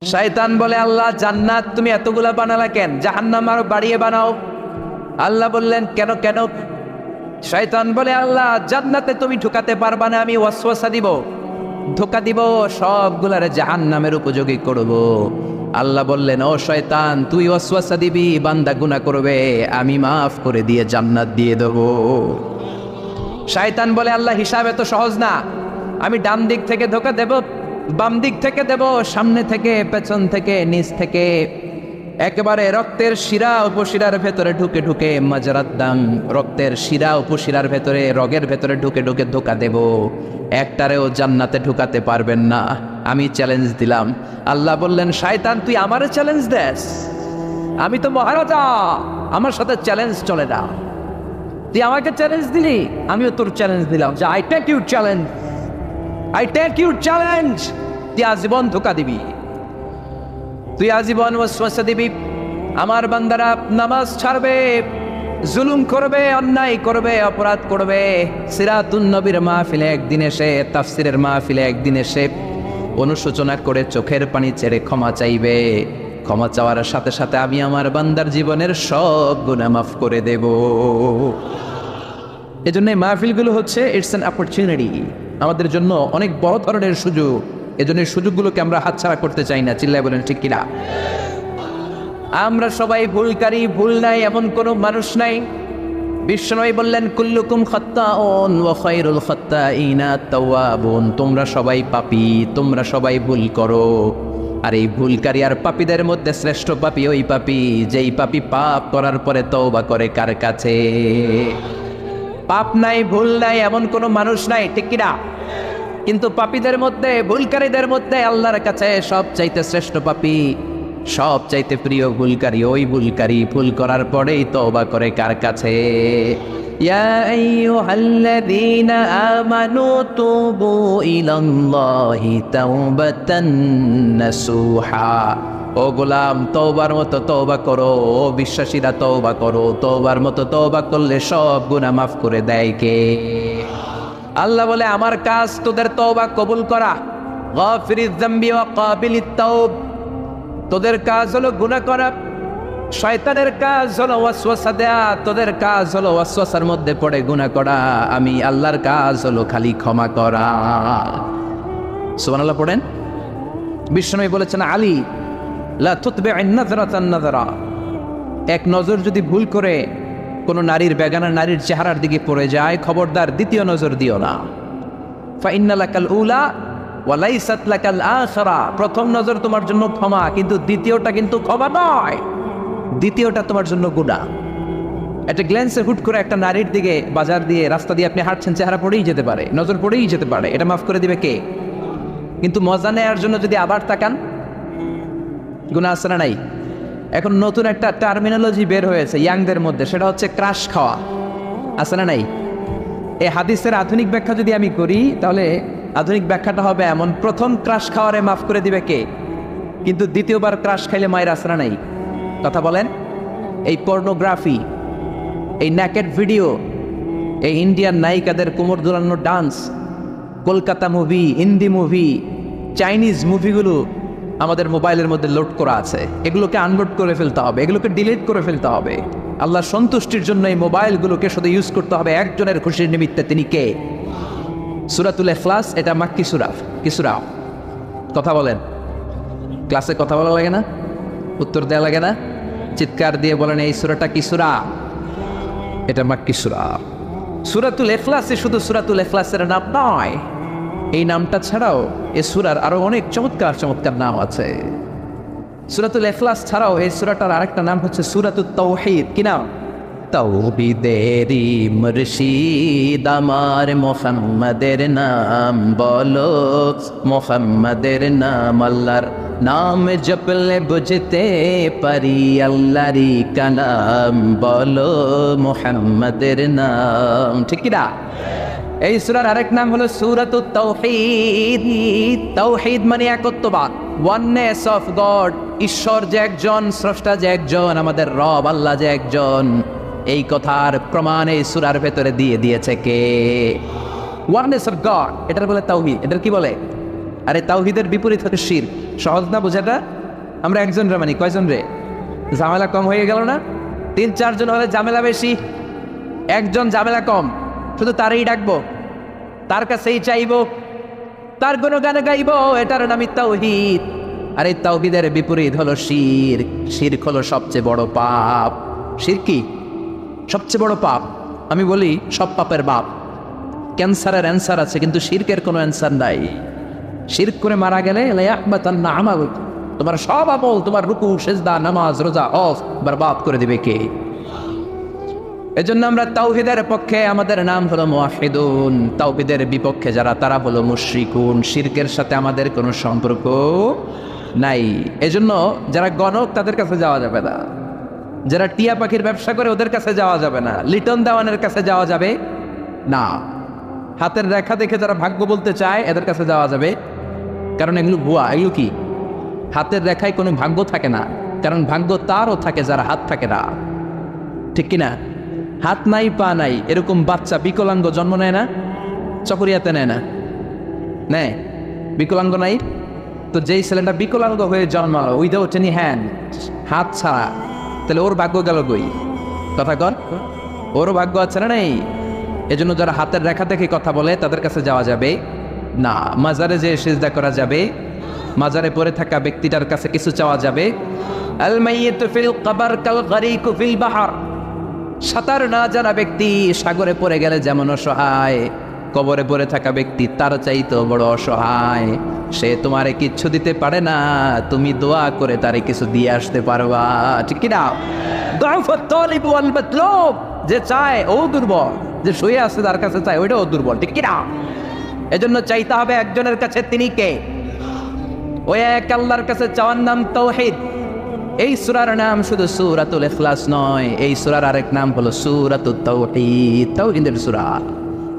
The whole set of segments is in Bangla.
শয়তান বলে, আল্লাহ জান্নাত তুমি এতগুলা বানালা কেন? জাহান্নাম আরো বাড়িয়ে বানাও। আল্লাহ বললেন, কেন কেন? শয়তান বলে, আল্লাহ জান্নাতে তুমি ঢুকাতে পারবা না, আমি ওয়াসওয়াসা দিব, ধোকা দিব, সবগুলারে জাহান্নামের উপযোগী করব। আল্লাহ বললেন, ও শয়তান, তুই ওয়াসওয়াসা দিবি, বান্দা গুনাহ করবে, আমি মাফ করে দিয়ে জান্নাত দিয়ে দেব। শয়তান বলে, আল্লাহ হিসাব এত সহজ না, আমি ডান দিক থেকে ধোকা দেব, বাম দিক থেকে দেব, সামনে থেকে, পেছন থেকে, নিচ থেকে, একেবারে রক্তের শিরা উপশিরার ভেতরে ঢুকে ঢুকে, মাজরাদ্দাম, রক্তের শিরা উপশিরার ভেতরে, রগের ভেতরে ঢুকে ঢুকে ধোকা দেব। একটারেও জান্নাতে ঢুকাতে পারবেন না, আমি চ্যালেঞ্জ দিলাম। আল্লাহ বললেন, শয়তান তুই আমারে চ্যালেঞ্জ দেস? আমি তো মহারাজা, আমার সাথে চ্যালেঞ্জ চলে না। তুই আমাকে চ্যালেঞ্জ দিলি, আমিও তোর চ্যালেঞ্জ দিলাম, যে I take you challenge, I take you challenge. তুই আজীবন ধোকা দিবি, তুই আজীবন ওয়াসওয়াসা দিবি। আমার বান্দারা নামাজ ছাড়বে, জুলুম করবে, অন্যায় করবে, অপরাধ করবে। সিরাতুন নবীর মাহফিলে একদিন এসে, তাফসিরের মাহফিলে একদিন এসে অনুশোচনা করে চোখের পানি ছেড়ে ক্ষমা চাইবে। ক্ষমা চাওয়ার সাথে সাথে আমি আমার বান্দার জীবনের সব গুনাহ মাফ করে দেব। এজন্য এই মাহফিলগুলো হচ্ছে ইটস অ্যান অপরচুনিটি, আমাদের জন্য অনেক বড় ধরনের সুযোগ। এজন্য এই সুযোগগুলোকে আমরা হাতছাড়া করতে চাই না। চিল্লায় বলেন ঠিক কিনা? আমরা সবাই ভুলকারী, ভুল নাই এমন কোনো মানুষ নাই। বিশ্বনবী বললেন, কুল্লুকুম খাত্তাউন ওয়া খায়রুল খাত্তাইনা তাওয়াবুন। তোমরা সবাই পাপী, তোমরা সবাই ভুল করো, আর এই ভুলকারী আর পাপীদের মধ্যে শ্রেষ্ঠ পাপী ওই পাপী যেই পাপী পাপ করার পরে তওবা করে। কার কাছে? পাপ নাই, ভুল নাই এমন কোনো মানুষ নাই, ঠিক কিনা? কিন্তু পাপীদের মধ্যে, ভুলকারীদের মধ্যে আল্লাহর কাছে সবচাইতে শ্রেষ্ঠ পাপী, সবচাইতে প্রিয় ভুলকারী ওই ভুলকারী ভুল করার পরেই তওবা করে। কার কাছে? ইয়া আইয়ুহাল্লাযীনা আমানু তুবু ইলাল্লাহি তাওবাতান নাসুহা। ও গোলাম, তওবার মতো তওবা করো। ও বিশ্বাসীরা তওবা করো। তওবার মতো তওবা করলে সব গুনাহ মাফ করে দেয় কে? আল্লাহ বলে, আমার কাজ তোদের তওবা কবুল করা। গাফিরিয যামবি ওয়া কাবিলিত তাওব। তোদের কাজ হলো গুনাহ করা, শয়তানের কাজ হলো ওয়াসওয়াসা দেয়া, তোদের কাজ হলো ওয়াসওয়াসার মধ্যে পড়ে গুনাহ করা। আমি আল্লাহর কাজ হলো খালি ক্ষমা করা। সুবহানাল্লাহ পড়েন। বিশ্বনবী বলেছেন, আলী লা তুতবি'ন নাযরাতান নাযরা। এক নজর যদি ভুল করে কোনো নারীর, বেগানা নারীর চেহারার দিকে পড়ে যায়, খবরদার দ্বিতীয় নজর দিও না। ফা ইন্না লাকাল উলা ওয়া লাইসাত লাকাল আখিরা। প্রথম নজর তোমার জন্য ক্ষমা, কিন্তু দ্বিতীয়টা কিন্তু ক্ষমা নয়, দ্বিতীয়টা তোমার জন্য গুনাহ। একটা গ্ল্যান্সে হুট করে একটা নারীর দিকে, বাজার দিয়ে, রাস্তা দিয়ে আপনি হাঁটছেন, চেহারা পড়েই যেতে পারে, নজর পড়েই যেতে পারে, এটা মাফ করে দিবে কে? কিন্তু মজা নেয়ার জন্য যদি আবার তাকান, গুনাহ আছে না নাই? এখন নতুন একটা টার্মিনোলজি বের হয়েছে ইয়াংদের মধ্যে, সেটা হচ্ছে ক্রাশ খাওয়া। আছে না নাই? এই হাদিসের আধুনিক ব্যাখ্যা যদি আমি করি, তাহলে আধুনিক ব্যাখ্যাটা হবে এমন, প্রথম ক্রাশ খাওয়ারে মাফ করে দিবে কে, কিন্তু দ্বিতীয়বার ক্রাশ খাইলে মায়ের আছে না নাই? কথা বলেন। এই পর্নোগ্রাফি, এই ন্যাকেড ভিডিও, এই ইন্ডিয়ান নায়িকাদের কোমর দোলানো dance, Kolkata movie, Hindi movie, Chinese মুভিগুলো আমাদের মোবাইলের মধ্যে লোড করা আছে। এগুলোকে আনলোড করে ফেলতে হবে, এগুলোকে ডিলিট করে ফেলতে হবে। আল্লাহ সন্তুষ্টির জন্য এই মোবাইলগুলোকে শুধু ইউজ করতে হবে একজনের খুশির নিমিত্তে। তিনি কে? সূরাতুল ইখলাস, এটা মাক্কি সূরা। কি সূরা? কথা বলেন। ক্লাসে কথা বলা লাগে না? উত্তর দেওয়া লাগে না? চিৎকার দিয়ে বলেন, এই সূরাটা কি সূরা? এটা মাক্কি সূরা। সূরাতুল ইখলাসে শুধু সূরাতুল ইখলাসের নাম নয়, এই নামটা ছাড়াও এই সূরার আরো অনেক চমৎকার চমৎকার নাম আছে। সূরাতুল ইখলাস ছাড়াও এই সূরাটার আরেকটা নাম হচ্ছে সূরাতুত তাওহীদ। কি নাম? তাওহীদেরি মুর্শিদ আমার মুহাম্মাদের নাম বলো, মুহাম্মাদের নাম। আল্লাহর নাম জপলে বুঝতে পারি আল্লাহরই কালাম, বলো মুহাম্মাদের নাম। ঠিক কি না? এই সূরার আরেক নাম হলো সূরাতুত তাওহীদ। তাওহীদ মানে একত্ববাদ, ওয়াননেস অফ গড। ঈশ্বর যে একজন, স্রষ্টা যে একজন, আমাদের রব আল্লাহ যে একজন, এই কথার প্রমাণ এই সূরার ভেতরে দিয়ে দিয়েছে কে? ওয়াননেস অফ গড, এটার বলে তাওহীদ। এটার কি বলে? আরে তাওহীদের বিপরীত হচ্ছে শিরক। সহজ না বোঝাটা? আমরা একজন রে মানি, কয়জন রে? ঝামেলা কম হয়ে গেল না? 3-4 জন হলে ঝামেলা বেশি, একজন ঝামেলা কম, শুধু তারই ডাকবো, তার কাছেই চাইবো, তার কোনো গানে গাইবো, এটার নামই তাওহীদ। আর এই তাওহীদের বিপরীত হলো শিরক। শিরক হলো সবচেয়ে বড় পাপ। শিরক কি? সবচেয়ে বড় পাপ। আমি বলি সব পাপের বাপ। ক্যান্সারের অ্যান্সার আছে, কিন্তু শিরকের কোনো অ্যান্সার নাই। শিরক করে মারা গেলে লায়াহবাতান্না আমালুক, তোমার সব আমল, তোমার রুকু, সিজদা, নামাজ, রোজা, হজ বরবাদ করে দিবে কে? এজন্য আমরা তাওহীদের পক্ষে, আমাদের নাম হলো মুওয়াহহিদুন। তাওহীদের বিপক্ষে যারা, তারা হলো মুশরিকুন। শিরকের সাথে আমাদের কোনো সম্পর্ক নাই। এজন্য যারা গণক, তাদের কাছে যাওয়া যাবে না। যারা টিয়া পাখির ব্যবসা করে, ওদের কাছে যাওয়া যাবে না। লিটন দেওয়ানের কাছে যাওয়া যাবে না। হাতের রেখা দেখে যারা ভাগ্য বলতে চায়, এদের কাছে যাওয়া যাবে, কারণ এগুলো ভুয়া। এগুলো কি? হাতের রেখায় কোনো ভাগ্য থাকে না, কারণ ভাগ্য তারও থাকে যারা হাত থাকে না। ঠিক কিনা? হাত নাই, পা নাই, এরকম বাচ্চা বিকলাঙ্গ জন্ম নেয় না? চকরিয়াতে নেয় না? নেয়? বিকলাঙ্গ নাই তো? যেই ছেলেটা বিকলাঙ্গ হয়ে জন্মালো, উইদাউট এনি হ্যান্ড, হাত ছাড়া, তাহলে ওর ভাগ্য গেল কই? কথা কর, ওরও ভাগ্য আছে না নেই? এজন্য যারা হাতের রেখা দেখে কথা বলে, তাদের কাছে যাওয়া যাবে না। মাজারে যে সিজদা করা যাবে, মাজারে পড়ে থাকা ব্যক্তিটার কাছে কিছু চাওয়া যাবে। আল মাইয়িতু ফিল কবর কাল গরিকু ফিল বাহর। সাঁতার না জানা ব্যক্তি সাগরে পড়ে গেলে যেমন অসহায়, কবরে পড়ে থাকা ব্যক্তি তার চাইতেও বড় অসহায়। সে তোমারে কিচ্ছু দিতে পারে না, তুমি দোয়া করে তারে কিছু দিয়ে আসতে পারবা। ঠিক কিনা? দুআফাত তালিব ওয়াল মাতলুব। যে চায় ও দুর্বল, যে শুয়ে আছে তার কাছে চায়, ওইটাও দুর্বল। ঠিক কিনা? এজন্য চাইতে হবে একজনের কাছে। তিনি কে? ওই এক আল্লাহর কাছে চাওয়ার নাম তাওহীদ। এই সূরার নাম শুধু সূরাতুল ইখলাস নয়, এই সূরার আরেক নাম হলো সূরাতুত তাওহীদ, তাওহীদের সূরা।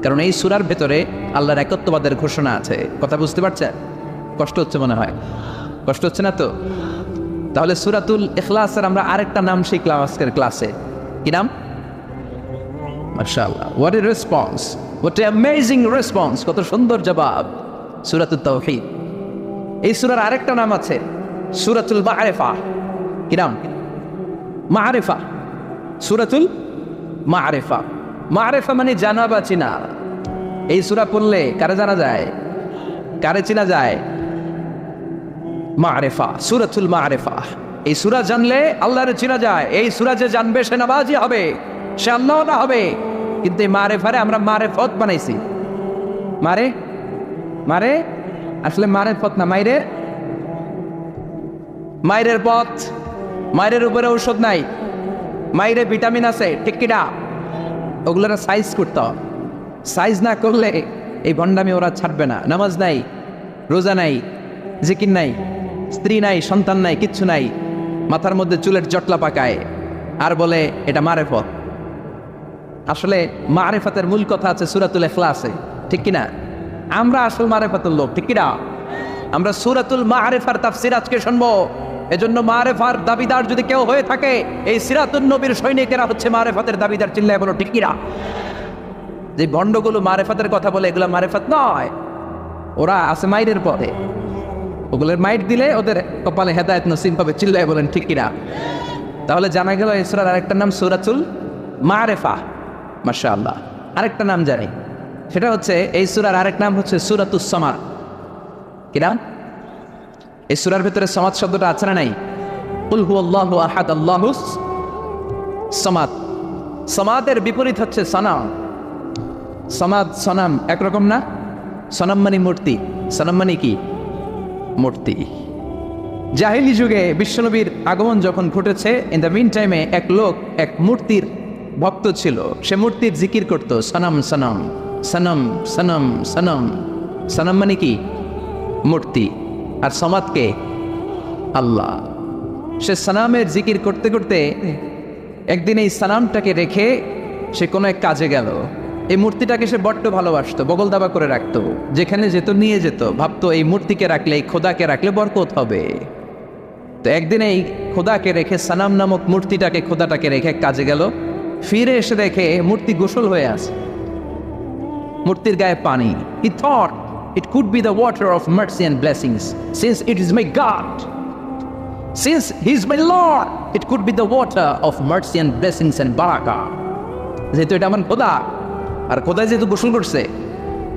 কারণ এই সূরার ভেতরে আল্লাহর একত্ববাদের ঘোষণা আছে। কথা বুঝতে পারছেন? কষ্ট হচ্ছে মনে হয়? কষ্ট হচ্ছে না তো? তাহলে সূরাতুল ইখলাসের আমরা আরেকটা নাম শিখলাম আজকের ক্লাসে। কি নাম? মাশাআল্লাহ, what a response, what a amazing response, কত সুন্দর জবাব। সূরাতুত তাওহীদ। এই সূরার আরেকটা নাম আছে সূরাতুল মা'রিফা। কি নাম? মা'রিফা, সূরাতুল মা'রিফা। মা'রিফা মানে জানা বা চিনা। এই সূরা পড়লে কারে জানা যায়? কারে চিনা যায়? মা'রিফা, সূরাতুল মা'রিফা। এই সূরা জানলে আল্লাহরে চিনা যায়। এই সূরা যে জানবে সে নামাজি হবে, সে আল্লাহওয়ালা হবে। কিন্তু এই মা'রিফারে আমরা মারেফত বানাইছি। মারে মারে আসলে মারেফত না, মাইরে, মাইরের পথ। মাইরের উপরে ঔষধ নাই, মাইরে ভিটামিন আছে। ঠিক কিনা? ওগুলোর সাইজ করতে হবে। সাইজ না করলে এই ভণ্ডামি ওরা ছাড়বে না। নামাজ নাই, রোজা নাই, জিকির নাই, স্ত্রী নাই, সন্তান নাই, কিচ্ছু নাই, মাথার মধ্যে চুলের জটলা পাকায়, আর বলে এটা মারেফত। আসলে মারেফতের মূল কথা আছে সূরাতুল ইখলাসে। ঠিক কিনা? আমরা আসল মারেফতের লোক। ঠিক কিনা? আমরা সূরাতুল মা'রিফার তাফসীর আজকে শুনবো। এজন্য মারেফার দাবিদার যদি কেউ হয়ে থাকে, এই সিরাতুন নবীর সৈনিকেরা হচ্ছে মারেফাতের দাবিদার। চিল্লায় বলো ঠিক কিনা? যে ভণ্ডগুলো মারেফাতের কথা বলে, এগুলো মারেফাত নয়, ওরা আছে মাইরের পথে। ওগুলোর মাইট দিলে ওদের কপালে হেদায়েত নসিব পাবে। চিল্লায় বলেন ঠিক কিনা? তাহলে জানা গেল এই সূরার আরেকটা নাম সূরাতুল মা'রিফা। মাশাআল্লাহ। আরেকটা নাম জানি, সেটা হচ্ছে এই সূরার আরেক নাম হচ্ছে সূরাতুস সামাদ। কি নাম? এই সূরার ভিতরে সামাদ শব্দটা আছে না নাই? কুল হুয়াল্লাহু আহাদ আল্লাহুস সামাদ। সামাদের বিপরীত হচ্ছে সানাম। সামাদ সনাম একরকম না? সনাম মানে মূর্তি, সনাম মানে কি? মূর্তি। জাহিলি যুগে বিশ্বনবীর আগমন যখন ঘটেছে, ইন দ্য মিন টাইমে এক লোক এক মূর্তির ভক্ত ছিল। সে মূর্তির জিকির করত, সনম সনম সনম সনম সনম। সনম মানে কি? মূর্তি। আর সমাদ কে? আল্লাহ। সে সানামের জিকির করতে করতে একদিন এই সানামটাকে রেখে সে কোনো এক কাজে গেল। এই মূর্তিটাকে সে বড্ড ভালোবাসতো, বগল দাবা করে রাখতো, যেখানে যেত নিয়ে যেত। ভাবতো এই মূর্তিকে রাখলে, এই খোদাকে রাখলে বরকত হবে। তো একদিন এই খোদাকে রেখে, সানাম নামক মূর্তিটাকে, খোদাটাকে রেখে কাজে গেল। ফিরে এসে দেখে মূর্তি গোসল হয়ে আছে, মূর্তির গায়ে পানি। He thought it could be the water of mercy and blessings. Since it is my God, since He is my Lord, it could be the water of mercy and blessings and barakah. যেহেতু এটা আমার খোদা, আর খোদা যেহেতু গোসল করছে,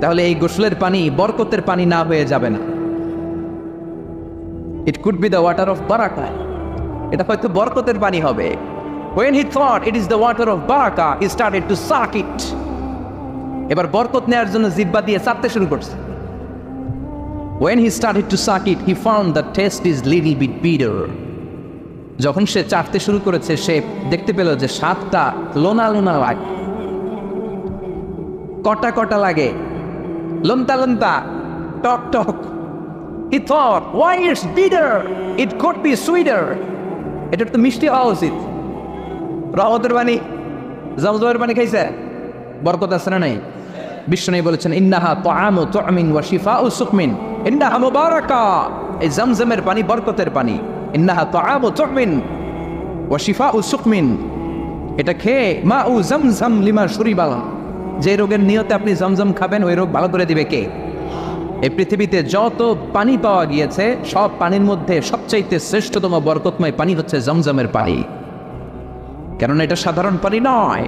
তাহলে এই গোসলের পানি বরকতের পানি না হয়ে যাবে না। It could be the water of barakah. এটা হয়তো বরকতের পানি হবে। When he thought it is the water of barakah, he started to suck it. এবার বরকত নেওয়ার জন্য জিহ্বা দিয়ে চাটতে শুরু করছে। When he started to suck it, he found the taste is little bit bitter. যখন সে চাটতে শুরু করেছে, সে দেখতে পেল যে স্বাদটা লোনা লোনা লাগে, কটা কটা লাগে, লন্তা লন্তা, টক টক। He thought, why it's bitter? It could be sweeter. এটা তো মিষ্টি হওয়া উচিত। রহমতের পানি, জমজমের পানি খাইছে, বরকত আছে না নাই? বিশ্বনবী বলেছেন, ইন্নাহা তাআমু তুমিন ওয়া শিফাউ সুকমিন, ইন্নাহা মুবারাকা। এই জমজমের পানি বরকতের পানি। ইন্নাহা তাআমু তুমিন ওয়া শিফাউ সুকমিন, এটা খেয়ে মাউ জমজম লিমা শুরিবা, যে রোগের নিয়তে আপনি জমজম খাবেন ওই রোগ ভালো করে দিবে কে? এই পৃথিবীতে যত পানি পাওয়া গিয়েছে, সব পানির মধ্যে সবচাইতে শ্রেষ্ঠতম বরকতময় পানি হচ্ছে জমজমের পানি। কেননা এটা সাধারণ পানি নয়,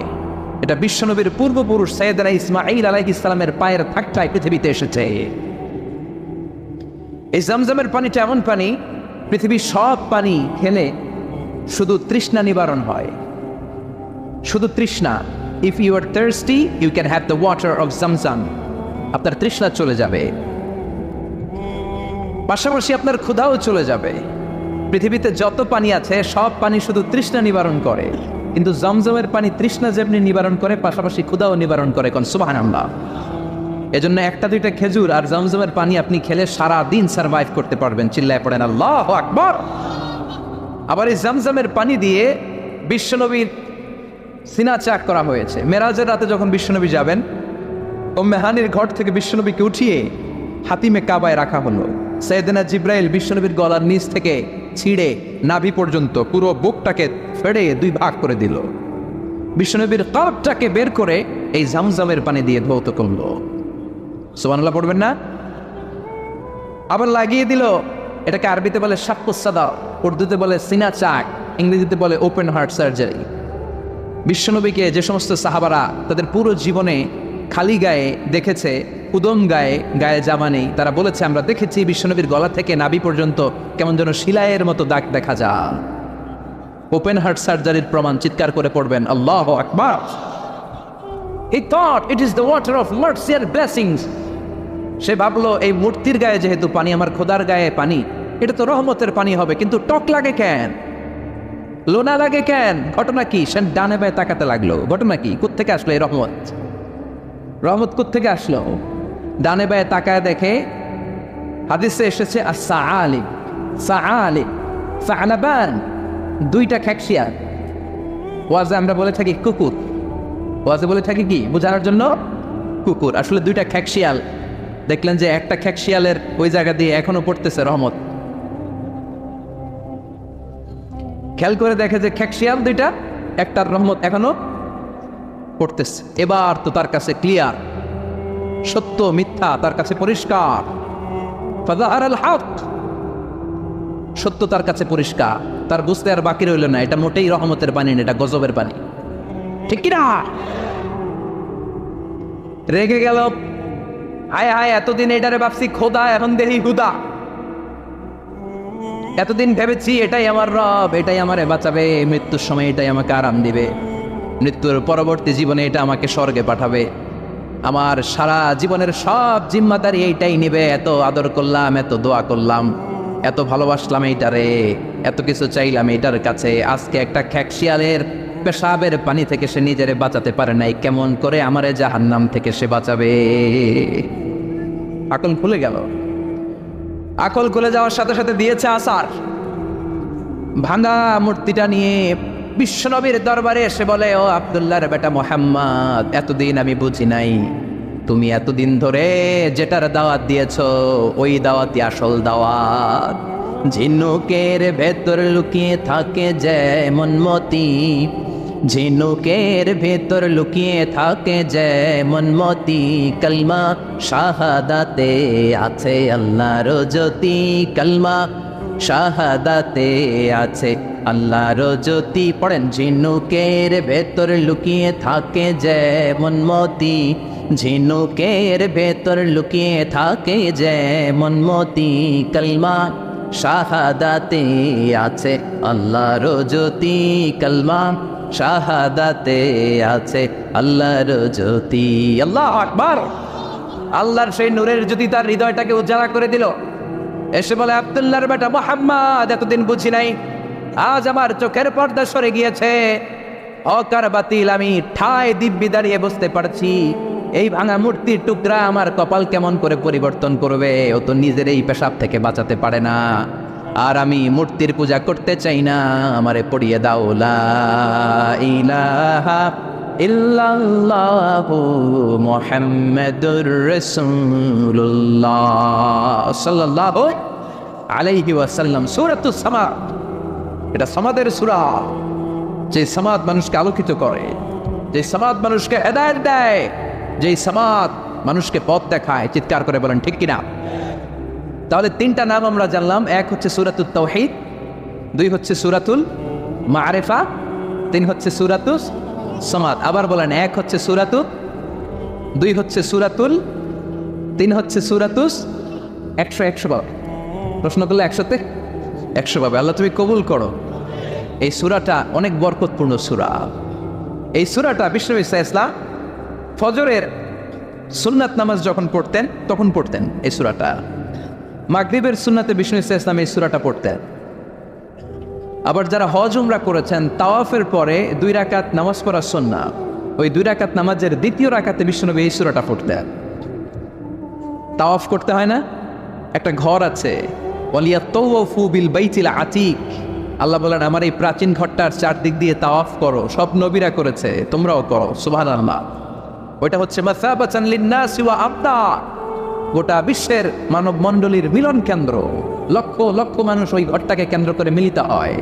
এটা বিশ্বনবীর পূর্বপুরুষ সাইয়েদনা ইসমাঈল আলাইহিস সালামের পায়ের থাকটায় পৃথিবীতে এসেছে। এই জমজমের পানিটা এমন পানি, পৃথিবীর সব পানি খেলে শুধু তৃষ্ণা নিবারণ হয়, শুধু তৃষ্ণা। If you are thirsty you can have the water of Zamzam, আপনার তৃষ্ণা চলে যাবে, পাশাপাশি আপনার ক্ষুধাও চলে যাবে। পৃথিবীতে যত পানি আছে সব পানি শুধু তৃষ্ণা নিবারণ করে, কিন্তু জমজমের পানি তৃষ্ণা যেমনি নিবারণ করে, পাশাপাশি ক্ষুধাও নিবারণ করে। কোন সুবহানাল্লাহ। এজন্য একটা দুইটা খেজুর আর জমজমের পানি আপনি খেলে সারা দিন সার্ভাইভ করতে পারবেন। চিল্লায় পড়েন আল্লাহু আকবার। আবার এই জমজমের পানি দিয়ে বিশ্বনবীর সিনা চাক করা হয়েছে। মেরাজের রাতে যখন বিশ্বনবী যাবেন, উম্মে হানির ঘর থেকে বিশ্বনবীকে উঠিয়ে হাতিমে কাবায় রাখা হলো। সাইয়েদনা জিব্রাইল বিশ্বনবীর গলার নিচ থেকে ছিঁড়ে নাভি পর্যন্ত পুরো বুকটাকে ফেড়ে দুই ভাগ করে দিল। বিশ্বনবীর কলবটাকে বের করে এই জমজমের পানি দিয়ে ধৌত করলো। সুবহানাল্লাহ পড়বেন না? আবার লাগিয়ে দিল, এটাকে আরবিতে বলে শাক্কুস সাদর, উর্দুতে বলে সিনা চাক, ইংরেজিতে বলে ওপেন হার্ট সার্জারি। বিশ্বনবীকে যে সমস্ত সাহাবারা তাদের পুরো জীবনে খালি গায়ে দেখেছে, উদম গায়ে, গায়ে জামা নেই, তারা বলেছে আমরা দেখেছি বিশ্বনবীর গলা থেকে নাভি পর্যন্ত কেমন যেন শিলায়ের মতো দাগ দেখা যায়। ওপেন হার্ট সার্জারির প্রমাণ। চিৎকার করে পড়বেন আল্লাহু আকবার। He thought it is the water of mercy and blessings. সে ভাবলো এই মূর্তির গায়ে যেহেতু পানি, আমার খোদার গায়ে পানি, এটা তো রহমতের পানি হবে, কিন্তু টক লাগে কেন, লোনা লাগে কেন? ঘটনা কি? সে ডানে বায়ে তাকাতে লাগলো। ঘটনা কি? কোত্থেকে আসলো এই রহমত? রহমত কোত্থেকে আসলো? ডানে বায়ে তাকায় দেখে হাদিসে এসেছে as-sa'ali, sa'ali, sa'laban, দুইটা খ্যাকশিয়াল। ওয়াজে আমরা বলে থাকি কুকুর, ওয়াজে বলে থাকি কি বোঝানোর জন্য? কুকুর। আসলে দুইটা খ্যাকশিয়াল। দেখলেন যে একটা খ্যাকশিয়ালের ওই জায়গা দিয়ে এখনো পড়তেছে রহমত। খেয়াল করে দেখে যে খ্যাকশিয়াল দুইটা, একটার রহমত এখনো পড়তেছে। এবার তো তার কাছে ক্লিয়ার, সত্য মিথ্যা তার কাছে পরিষ্কার। ফাযাহারাল হক, সত্য তার কাছে পরিষ্কার, তার বুঝতে আর বাকি রইল না এটা মোটেই রহমতের পানি না, এটা গজবের পানি। ঠিক কিনা? রেগে গেল, হায় হায়, এতদিন এটারে ভাবছি খোদা, এখন দেখি হুদা। এতদিন ভেবেছি এটাই আমার রব, এটাই আমারে বাঁচাবে, মৃত্যুর সময় এটাই আমাকে আরাম দিবে, মৃত্যুর পরবর্তী জীবনে এটা আমাকে স্বর্গে পাঠাবে, আমার সারা জীবনের সব জিম্মাদারি এইটাই নিবে। এত আদর করলাম, এত দোয়া করলাম, এত ভালোবাসলাম এইটারে, এত কিছু চাইলাম এইটার কাছে, আজকে একটা খ্যাকশিয়ালের পেশাবের পানি থেকে সে নিজেরে বাঁচাতে পারে নাই, কেমন করে আমারে জাহান্নাম থেকে সে বাঁচাবে? আকল খুলে গেল। আকল খুলে যাওয়ার সাথে সাথে দিয়েছে আসার। ভাঙা মূর্তিটা নিয়ে বিশ্বনবীর দরবারে এসে বলে, ও আব্দুল্লাহর বেটা মুহাম্মদ, এতদিন আমি বুঝি নাই তুমি এতদিন ধরে যেটার দাওয়াত দিয়েছ ওই দাওয়াতই আসল দাওয়াত। ঝিনুকের ভেতর লুকিয়ে থাকে যেমন মতি, ঝিনুকের ভেতর লুকিয়ে থাকে যেমন মতি, কলমা শাহাদাতে আছে আল্লাহর জ্যোতি, কলমা শাহাদাতে আছে আল্লাহর জ্যোতি। পড়েন, ঝিনুকের ভেতর লুকিয়ে থাকে যেমন মতি, ঝিনুকের ভেতর লুকিয়ে থাকে যেমন মতি, কলমা শাহাদাতে আছে আল্লাহর জ্যোতি, কলমা শাহাদাতে আছে আল্লাহর জ্যোতি। আল্লাহু আকবার। আল্লাহর সেই নূরের জ্যোতি তার হৃদয়টাকে উজালা করে দিল। এসে বলে, আব্দুল্লাহর বেটা মুহাম্মদ, এতদিন বুঝি নাই, আজ আমার চোখের পর্দা সরে গিয়েছে। অকার বাতিল আমি ঠায় দিব্যি দাঁড়িয়ে বুঝতে পারছি, এই ভাঙা মূর্তির টুকরা আমার কপাল কেমন করে পরিবর্তন করবে। ও তো নিজের এই পেশাব থেকে বাঁচাতে পারে না, আর আমি মূর্তির পূজা করতে চাই না। আমারে পড়িয়ে দাও লা ইলাহা ইল্লাল্লাহু মুহাম্মাদুর রাসূলুল্লাহ সাল্লাল্লাহু আলাইহি ওয়াসাল্লাম। সূরাতুস সামাদ, এটা সামাদের সূরা, যে সামাদ মানুষকে আলোকিত করে, যে সামাদ মানুষকে হেদায়েত দেয়, যে সামাদ মানুষকে পথ দেখায়। চিৎকার করে বলেন ঠিক কিনা? তাহলে তিনটা নাম আমরা জানলাম। এক হচ্ছে সূরাতুত তাওহীদ, দুই হচ্ছে সূরাতুল মারিফা, তিন হচ্ছে সূরাতুস সামাদ। আবার বলেন, এক হচ্ছে সূরাতুত, দুই হচ্ছে সূরাতুল, তিন হচ্ছে সূরাতুস। 100 পাবে। প্রশ্ন করলে 100তে 100 পাবে। আল্লাহ তুমি কবুল করো। এই সূরাটা অনেক বরকতপূর্ণ সূরা। এই সূরাটা বিশ্বনবী সাল্লাল্লাহু আলাইহি ওয়াসাল্লাম ফজরের সুন্নাত নামাজ যখন পড়তেন তখন পড়তেন এই সূরাটা। মাগরিবের সুন্নাতে বিষ্ণু ইসলাম এই সূরাটা পড়তেন। আবার যারা হজ উমরা করেছেন, তাওয়াফের পরে 2 রাকাত নামাজ পড়া সুন্নাহ, ওই 2 রাকাত নামাজের দ্বিতীয় রাকাতে বিষ্ণুনবী এই সূরাটা পড়তেন। তাওয়াফ করতে হয় না? একটা ঘর আছে, ওয়ালিয়াতাওয়াফু বিল বাইতিল আতীক। আল্লাহ বলেন, আমার এই প্রাচীন ঘরটার চারদিক দিয়ে তাওয়াফ করো। সব নবীরা করেছে, তোমরাও করো। সুবহানাল্লাহ। ওইটা হচ্ছে মাসাবাতান লিন্নাসি ওয়া আমদা, গোটা বিশ্বের মানব মণ্ডলীর মিলন কেন্দ্র। লক্ষ লক্ষ মানুষ ওই ঘরটাকে কেন্দ্র করে মিলিত হয়।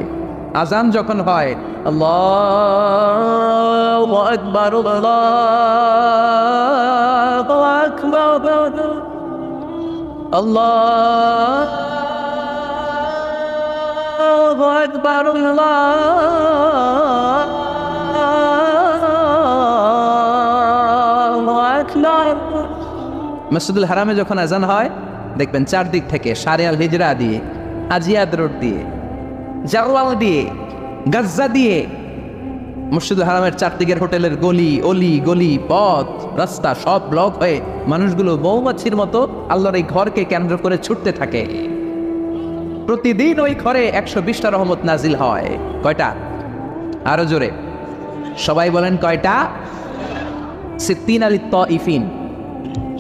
আজান যখন হয়, আল্লাহু আকবার, আল্লাহু আকবার, আল্লাহু আকবার, আল্লাহু আকবার। মসজিদুল হারামে যখন আজান হয়, দেখবেন চারদিক থেকে শারে আল হিজরা দিয়ে, আজিয়াদ রোড দিয়ে, জাওয়াল দিয়ে, গাজ্জা দিয়ে, মসজিদুল হারামের চারদিকের হোটেলের গলি অলি, গলি পথ রাস্তা সব ব্লক হয়ে মানুষগুলো মৌমাছির মতো আল্লাহর এই ঘরকে কেন্দ্র করে ছুটতে থাকে। প্রতিদিন ওই ঘরে 120টা রহমত নাজিল হয়। কয়টা? আরো জোরে সবাই বলেন, কয়টা? 60 লিত তাইফিন,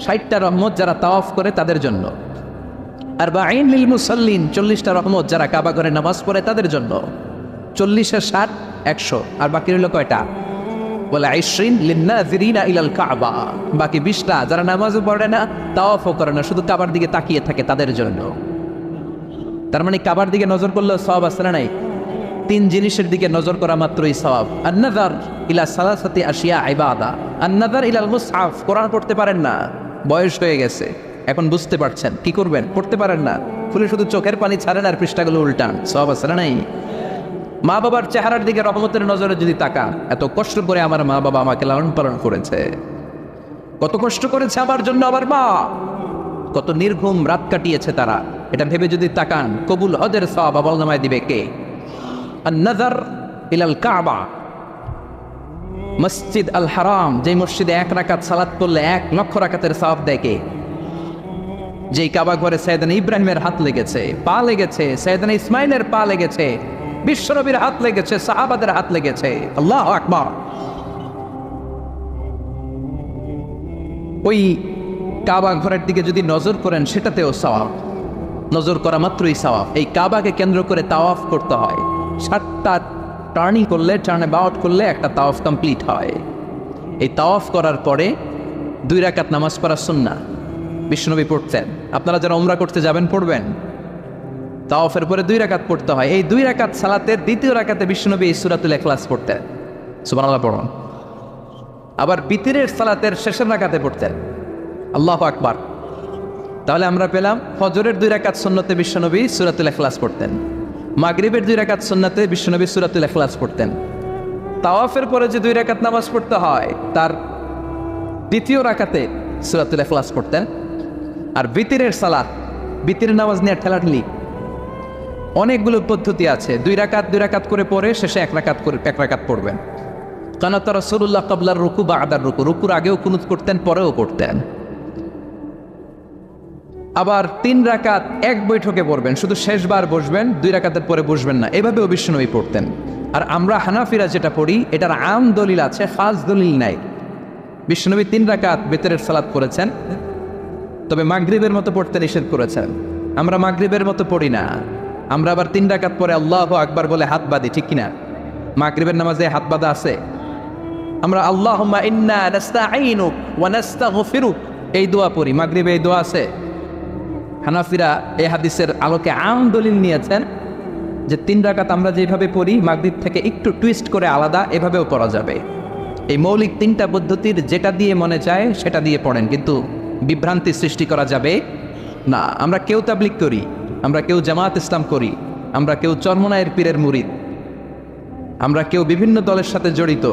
60টা রহমত যারা তাওয়াফ করে তাদের জন্য। 40 লিল মুসাল্লিন, 40টা রহমত যারা কাবা ঘরে নামাজ পড়ে তাদের জন্য। 40 এর 60 100, আর বাকি রইল কয়টা? বলে 20 লিন্নাযিরিনা ইলাল কাবা, বাকি 20টা যারা নামাজও পড়ে না, তাওয়াফও করে না, শুধু কাবার দিকে তাকিয়ে থাকে তাদের জন্য। তার মানে কাবার দিকে নজর করলে সওয়াব আছে না নাই? 3 জিনিসের দিকে নজর করা মাত্রই সওয়াব। আন-নাযার ইলা সালাসাতি আশিয়া ইবাদা, আন-নাযার ইলাল মুসহাফ। কোরআন পড়তে পারেন না, বয়স হয়ে গেছে, এখন বুঝতে পারছেন, কি করবেন? পড়তে পারেন না, খুলে শুধু চোখের পানি ছাড়েন আর পৃষ্ঠাগুলো উল্টান, সওয়াব আছে না নাই? মা বাবার চেহারার দিকে রহমতের নজরে যদি তাকান, এত কষ্ট করে আমার মা বাবা আমাকে লালন পালন করেছে, কত কষ্ট করেছে আমার জন্য আমার মা, কত নির্ঘুম রাত কাটিয়েছে তারা, এটা ভেবে যদি তাকান, কবুল হজের সওয়াব আমলনামায় দিবে কে? আন-নাযার ইলাল কাবা, মসজিদ আল হারাম, যে মসজিদে 1 রাকাত সালাত করলে 1 লক্ষ রাকাতের সওয়াব দেয় কে? যেই কাবা ঘরে সাইয়েদনা ইব্রাহিমের হাত লেগেছে, পা লেগেছে, সাইয়েদনা ইসমাইলের পা লেগেছে, বিশ্বনবীর হাত লেগেছে, সাহাবাদের হাত লেগেছে। আল্লাহু আকবার। ওই কাবা ঘরের দিকে যদি নজর করেন, সেটাতেও সওয়াব, নজর করা মাত্রই সওয়াব। এই কাবাকে কেন্দ্র করে তাওয়াফ করতে হয়, 7টা টার্নিং করলে, টার্ন অ্যাবাউট করলে একটা তাওয়াফ কমপ্লিট হয়। এই তাওয়াফ করার পরে 2 রাকাত নামাজ পড়া সুন্নাহ, বিশ্বনবী পড়তেন। আপনারা যারা উমরা করতে যাবেন পড়বেন, তাওয়াফের পরে 2 রাকাত পড়তে হয়। এই 2 রাকাত সালাতের দ্বিতীয় রাকাতে বিশ্বনবী এই সূরাতুল ইখলাস পড়তেন। সুবহানাল্লাহ পড়ুন। আবার বিতিরের সালাতের শেষের রাকাতে পড়তেন আল্লাহু আকবার। তাহলে আমরা পেলাম ফজরের 2 রাকাত সুন্নতে বিশ্বনবী সূরাতুল ইখলাস পড়তেন, মাগরিবের 2 রাকাত সুন্নতে বিশ্বনবী সূরাতুল ইখলাস পড়তেন। তাওয়াফের পরে যে 2 রাকাত নামাজ পড়তে হয় তার দ্বিতীয় রাকাতে সূরাতুল ইখলাস পড়তেন। আর বিতিরের সালাত, বিতিরের নামাজ নিয়ে ঠেলাঠেলি অনেকগুলো পদ্ধতি আছে। 2 রাকাত করে পড়ে শেষে 1 রাকাত পড়বেন। কানাত রাসূলুল্লাহ ক্বাবলার রুকু বা'দার রুকু, রুকুর আগেও কুনুত করতেন, পরেও করতেন। আবার 3 রাকাত এক বৈঠকে পড়বেন, শুধু শেষবার বসবেন, 2 রাকাতের পরে বসবেন না, এভাবেও বিশ্বনবী পড়তেন। আর আমরা হানাফিরা যেটা পড়ি এটার আম দলিল আছে, খাস দলিল নাই। বিশ্বনবী 3 রাকাত বিতরের সালাত করেছেন, তবে মাগরিবের মতো পড়তে নিষেধ করেছেন। আমরা মাগরিবের মতো পড়ি না, আমরা আবার 3 রাকাত পরে আল্লাহু আকবার বলে হাত বাঁধি, ঠিক কিনা? মাগরিবের নামাজে হাত বাঁধা আছে। আমরা আল্লাহুম্মা ইন্না নাস্তাঈনুক ওয়া নাস্তাগফিরুক এই দোয়া পড়ি, মাগরিবে এই দোয়া আছে। হানাফিরা এই হাদিসের আলোকে আম দলিল নিয়েছেন যে 3 রাকাত আমরা যেভাবে পড়ি মাগরিব থেকে একটু টুইস্ট করে আলাদা, এভাবেও পড়া যাবে। এই মৌলিক 3টা পদ্ধতির যেটা দিয়ে মনে চায় সেটা দিয়ে পড়েন, কিন্তু বিভ্রান্তি সৃষ্টি করা যাবে না। আমরা কেউ তাবলিগ করি, আমরা কেউ জামাত ইসলাম করি, আমরা কেউ চরমনায়ের পীরের মুরিদ, আমরা কেউ বিভিন্ন দলের সাথে জড়িত,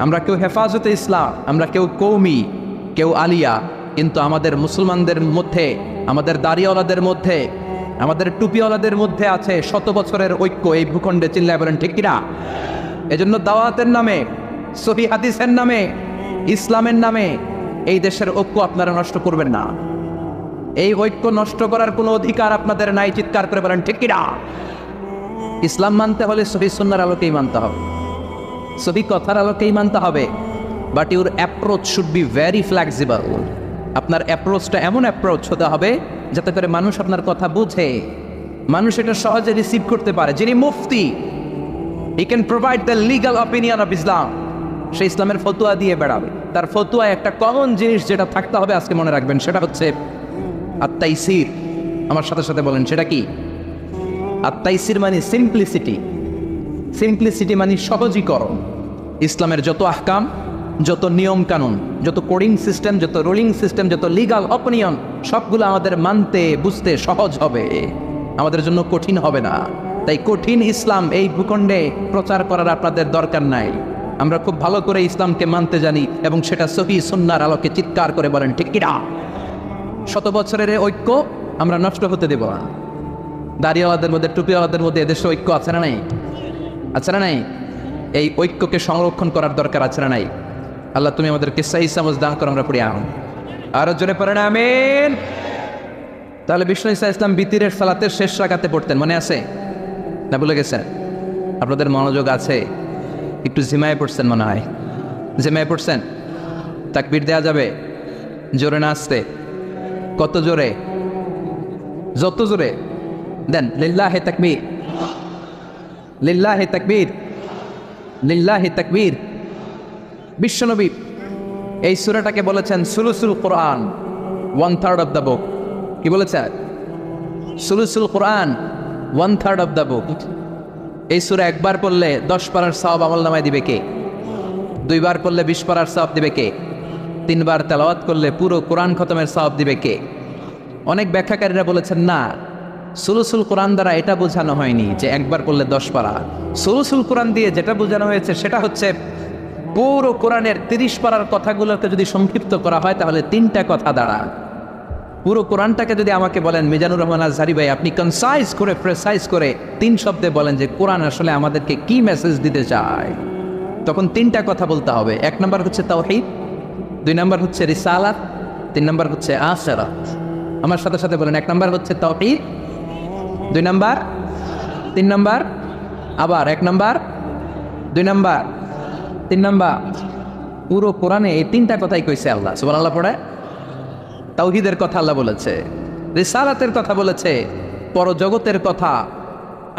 আমরা কেউ হেফাজতে ইসলাম, আমরা কেউ কৌমি, কেউ আলিয়া, কিন্তু আমাদের মুসলমানদের মধ্যে, আমাদের দাড়িওয়ালাদের মধ্যে, আমাদের টুপিওয়ালাদের মধ্যে আছে 100 বছরের ঐক্য এই ভূখণ্ডে। চিল্লায় বলেন ঠিক কিনা? এজন্য দাওয়াতের নামে, সহিহ হাদিসের নামে, ইসলামের নামে এই দেশের ঐক্য আপনারা নষ্ট করবেন না। এই ঐক্য নষ্ট করার কোনো অধিকার আপনাদের নাই। চিৎকার করে বলেন ঠিক কিনা? ইসলাম মানতে হলে সহিহ সুন্নাহর আলোকেই মানতে হবে, সহিহ কথার আলোকেই মানতে হবে। But your approach should be very flexible. আপনার অ্যাপ্রোচটা এমন অ্যাপ্রোচ হতে হবে যাতে করে মানুষ আপনার কথা বুঝে, মানুষ এটা সহজে রিসিভ করতে পারে। যিনি মুফতি, he can provide the legal opinion of Islam, সে ইসলামের ফতোয়া দিয়ে বেড়াবে। তার ফতোয়ায় একটা কমন জিনিস যেটা থাকতে হবে, আজকে মনে রাখবেন, সেটা হচ্ছে আত-তাইসির। আমার সাথে সাথে বলেন সেটা কি? আত-তাইসির মানে সিম্পলিসিটি। সিম্পলিসিটি মানে সহজীকরণ। ইসলামের যত আহকাম, যত নিয়ম কানুন, যত কোডিং সিস্টেম, যত রুলিং সিস্টেম, যত লিগাল অপিনিয়ন, সবগুলো আমাদের মানতে বুঝতে সহজ হবে, আমাদের জন্য কঠিন হবে না। তাই কঠিন ইসলাম এই ভূখণ্ডে প্রচার করার আপনাদের দরকার নাই। আমরা খুব ভালো করে ইসলামকে মানতে জানি এবং সেটা সহিহ সুন্নাহর আলোকে চিৎকার করে বলেন ঠিক কিনা? 100 বছরের ঐক্য আমরা নষ্ট হতে দেব না। দাড়িওয়ালাদের মধ্যে, টুপিওয়ালাদের মধ্যে এদেশে ঐক্য আছে না নাই? আছে না নাই? এই ঐক্যকে সংরক্ষণ করার দরকার আছে না নাই? আল্লাহ তুমি আমাদেরকে সহিহ সমঝ দান করো। আমরা পড়ি আমিন। আরো জোরে পড়েন আমিন। তাহলে বিষ্ণু ঈসা ইসলাম বিতিরের সালাতের শেষ রাকাতে পড়তেন, মনে আছে না ভুলে গেছেন? আপনাদের মনোযোগ আছে? একটু ঝিমায় পড়ছেন মনে হয়। ঝিমায় পড়ছেন? তাকবীর দেয়া যাবে? জোরে না আসতে? কত জোরে? যত জোরে দেন। লিল্লাহি তাকবীর, লিল্লাহি তাকবীর, লিল্লাহি তাকবীর। বিশ্বনবী এই সূরাটাকে বলেছেন সুলুসুল কোরআন, 1/3 অফ দ্য বুক। কি বলেছেন? সুলুসুল কোরআন, 1/3 অফ দ্য বুক। এই সূরা একবার পড়লে 10 পারার সওয়াব আমলনামায় দিবে কে? 2 বার পড়লে 20 পারার সওয়াব দিবে কে? 3 বার তেলাওয়াত করলে পুরো কোরআন খতমের সওয়াব দিবে কে? অনেক ব্যাখ্যাকারীরা বলেছেন না, সুলুসুল কোরআন দ্বারা এটা বোঝানো হয়নি যে একবার পড়লে 10 পারা। সুলুসুল কোরআন দিয়ে যেটা বোঝানো হয়েছে সেটা হচ্ছে পুরো কোরআনের 30 পারার কথাগুলোকে যদি সংক্ষিপ্ত করা হয় তাহলে 3টা কথা দাঁড়ায়। পুরো কোরআনটাকে যদি আমাকে বলেন মিজানুর রহমান আজহারি ভাই আপনি কনসাইজ করে, প্রেসাইজ করে 3 শব্দে বলেন যে কোরআন আসলে আমাদেরকে কি মেসেজ দিতে চায়, তখন 3টা কথা বলতে হবে। 1 নম্বর হচ্ছে তাওহীদ, 2 নম্বর হচ্ছে রিসালাত, 3 নম্বর হচ্ছে আখিরাত। আমার সাথে সাথে বলেন, 1 নম্বর হচ্ছে তাওহীদ, 2 নম্বর, 3 নম্বর, আবার 1 নম্বর, 2 নম্বর, 3 নম্বর। পুরো কোরআনে এই 3টা কথাই কইছে আল্লাহ। সুবহানাল্লাহ পড়ে। তাওহীদের কথা আল্লাহ বলেছে, রিসালাতের কথা বলেছে, পরজগতের কথা,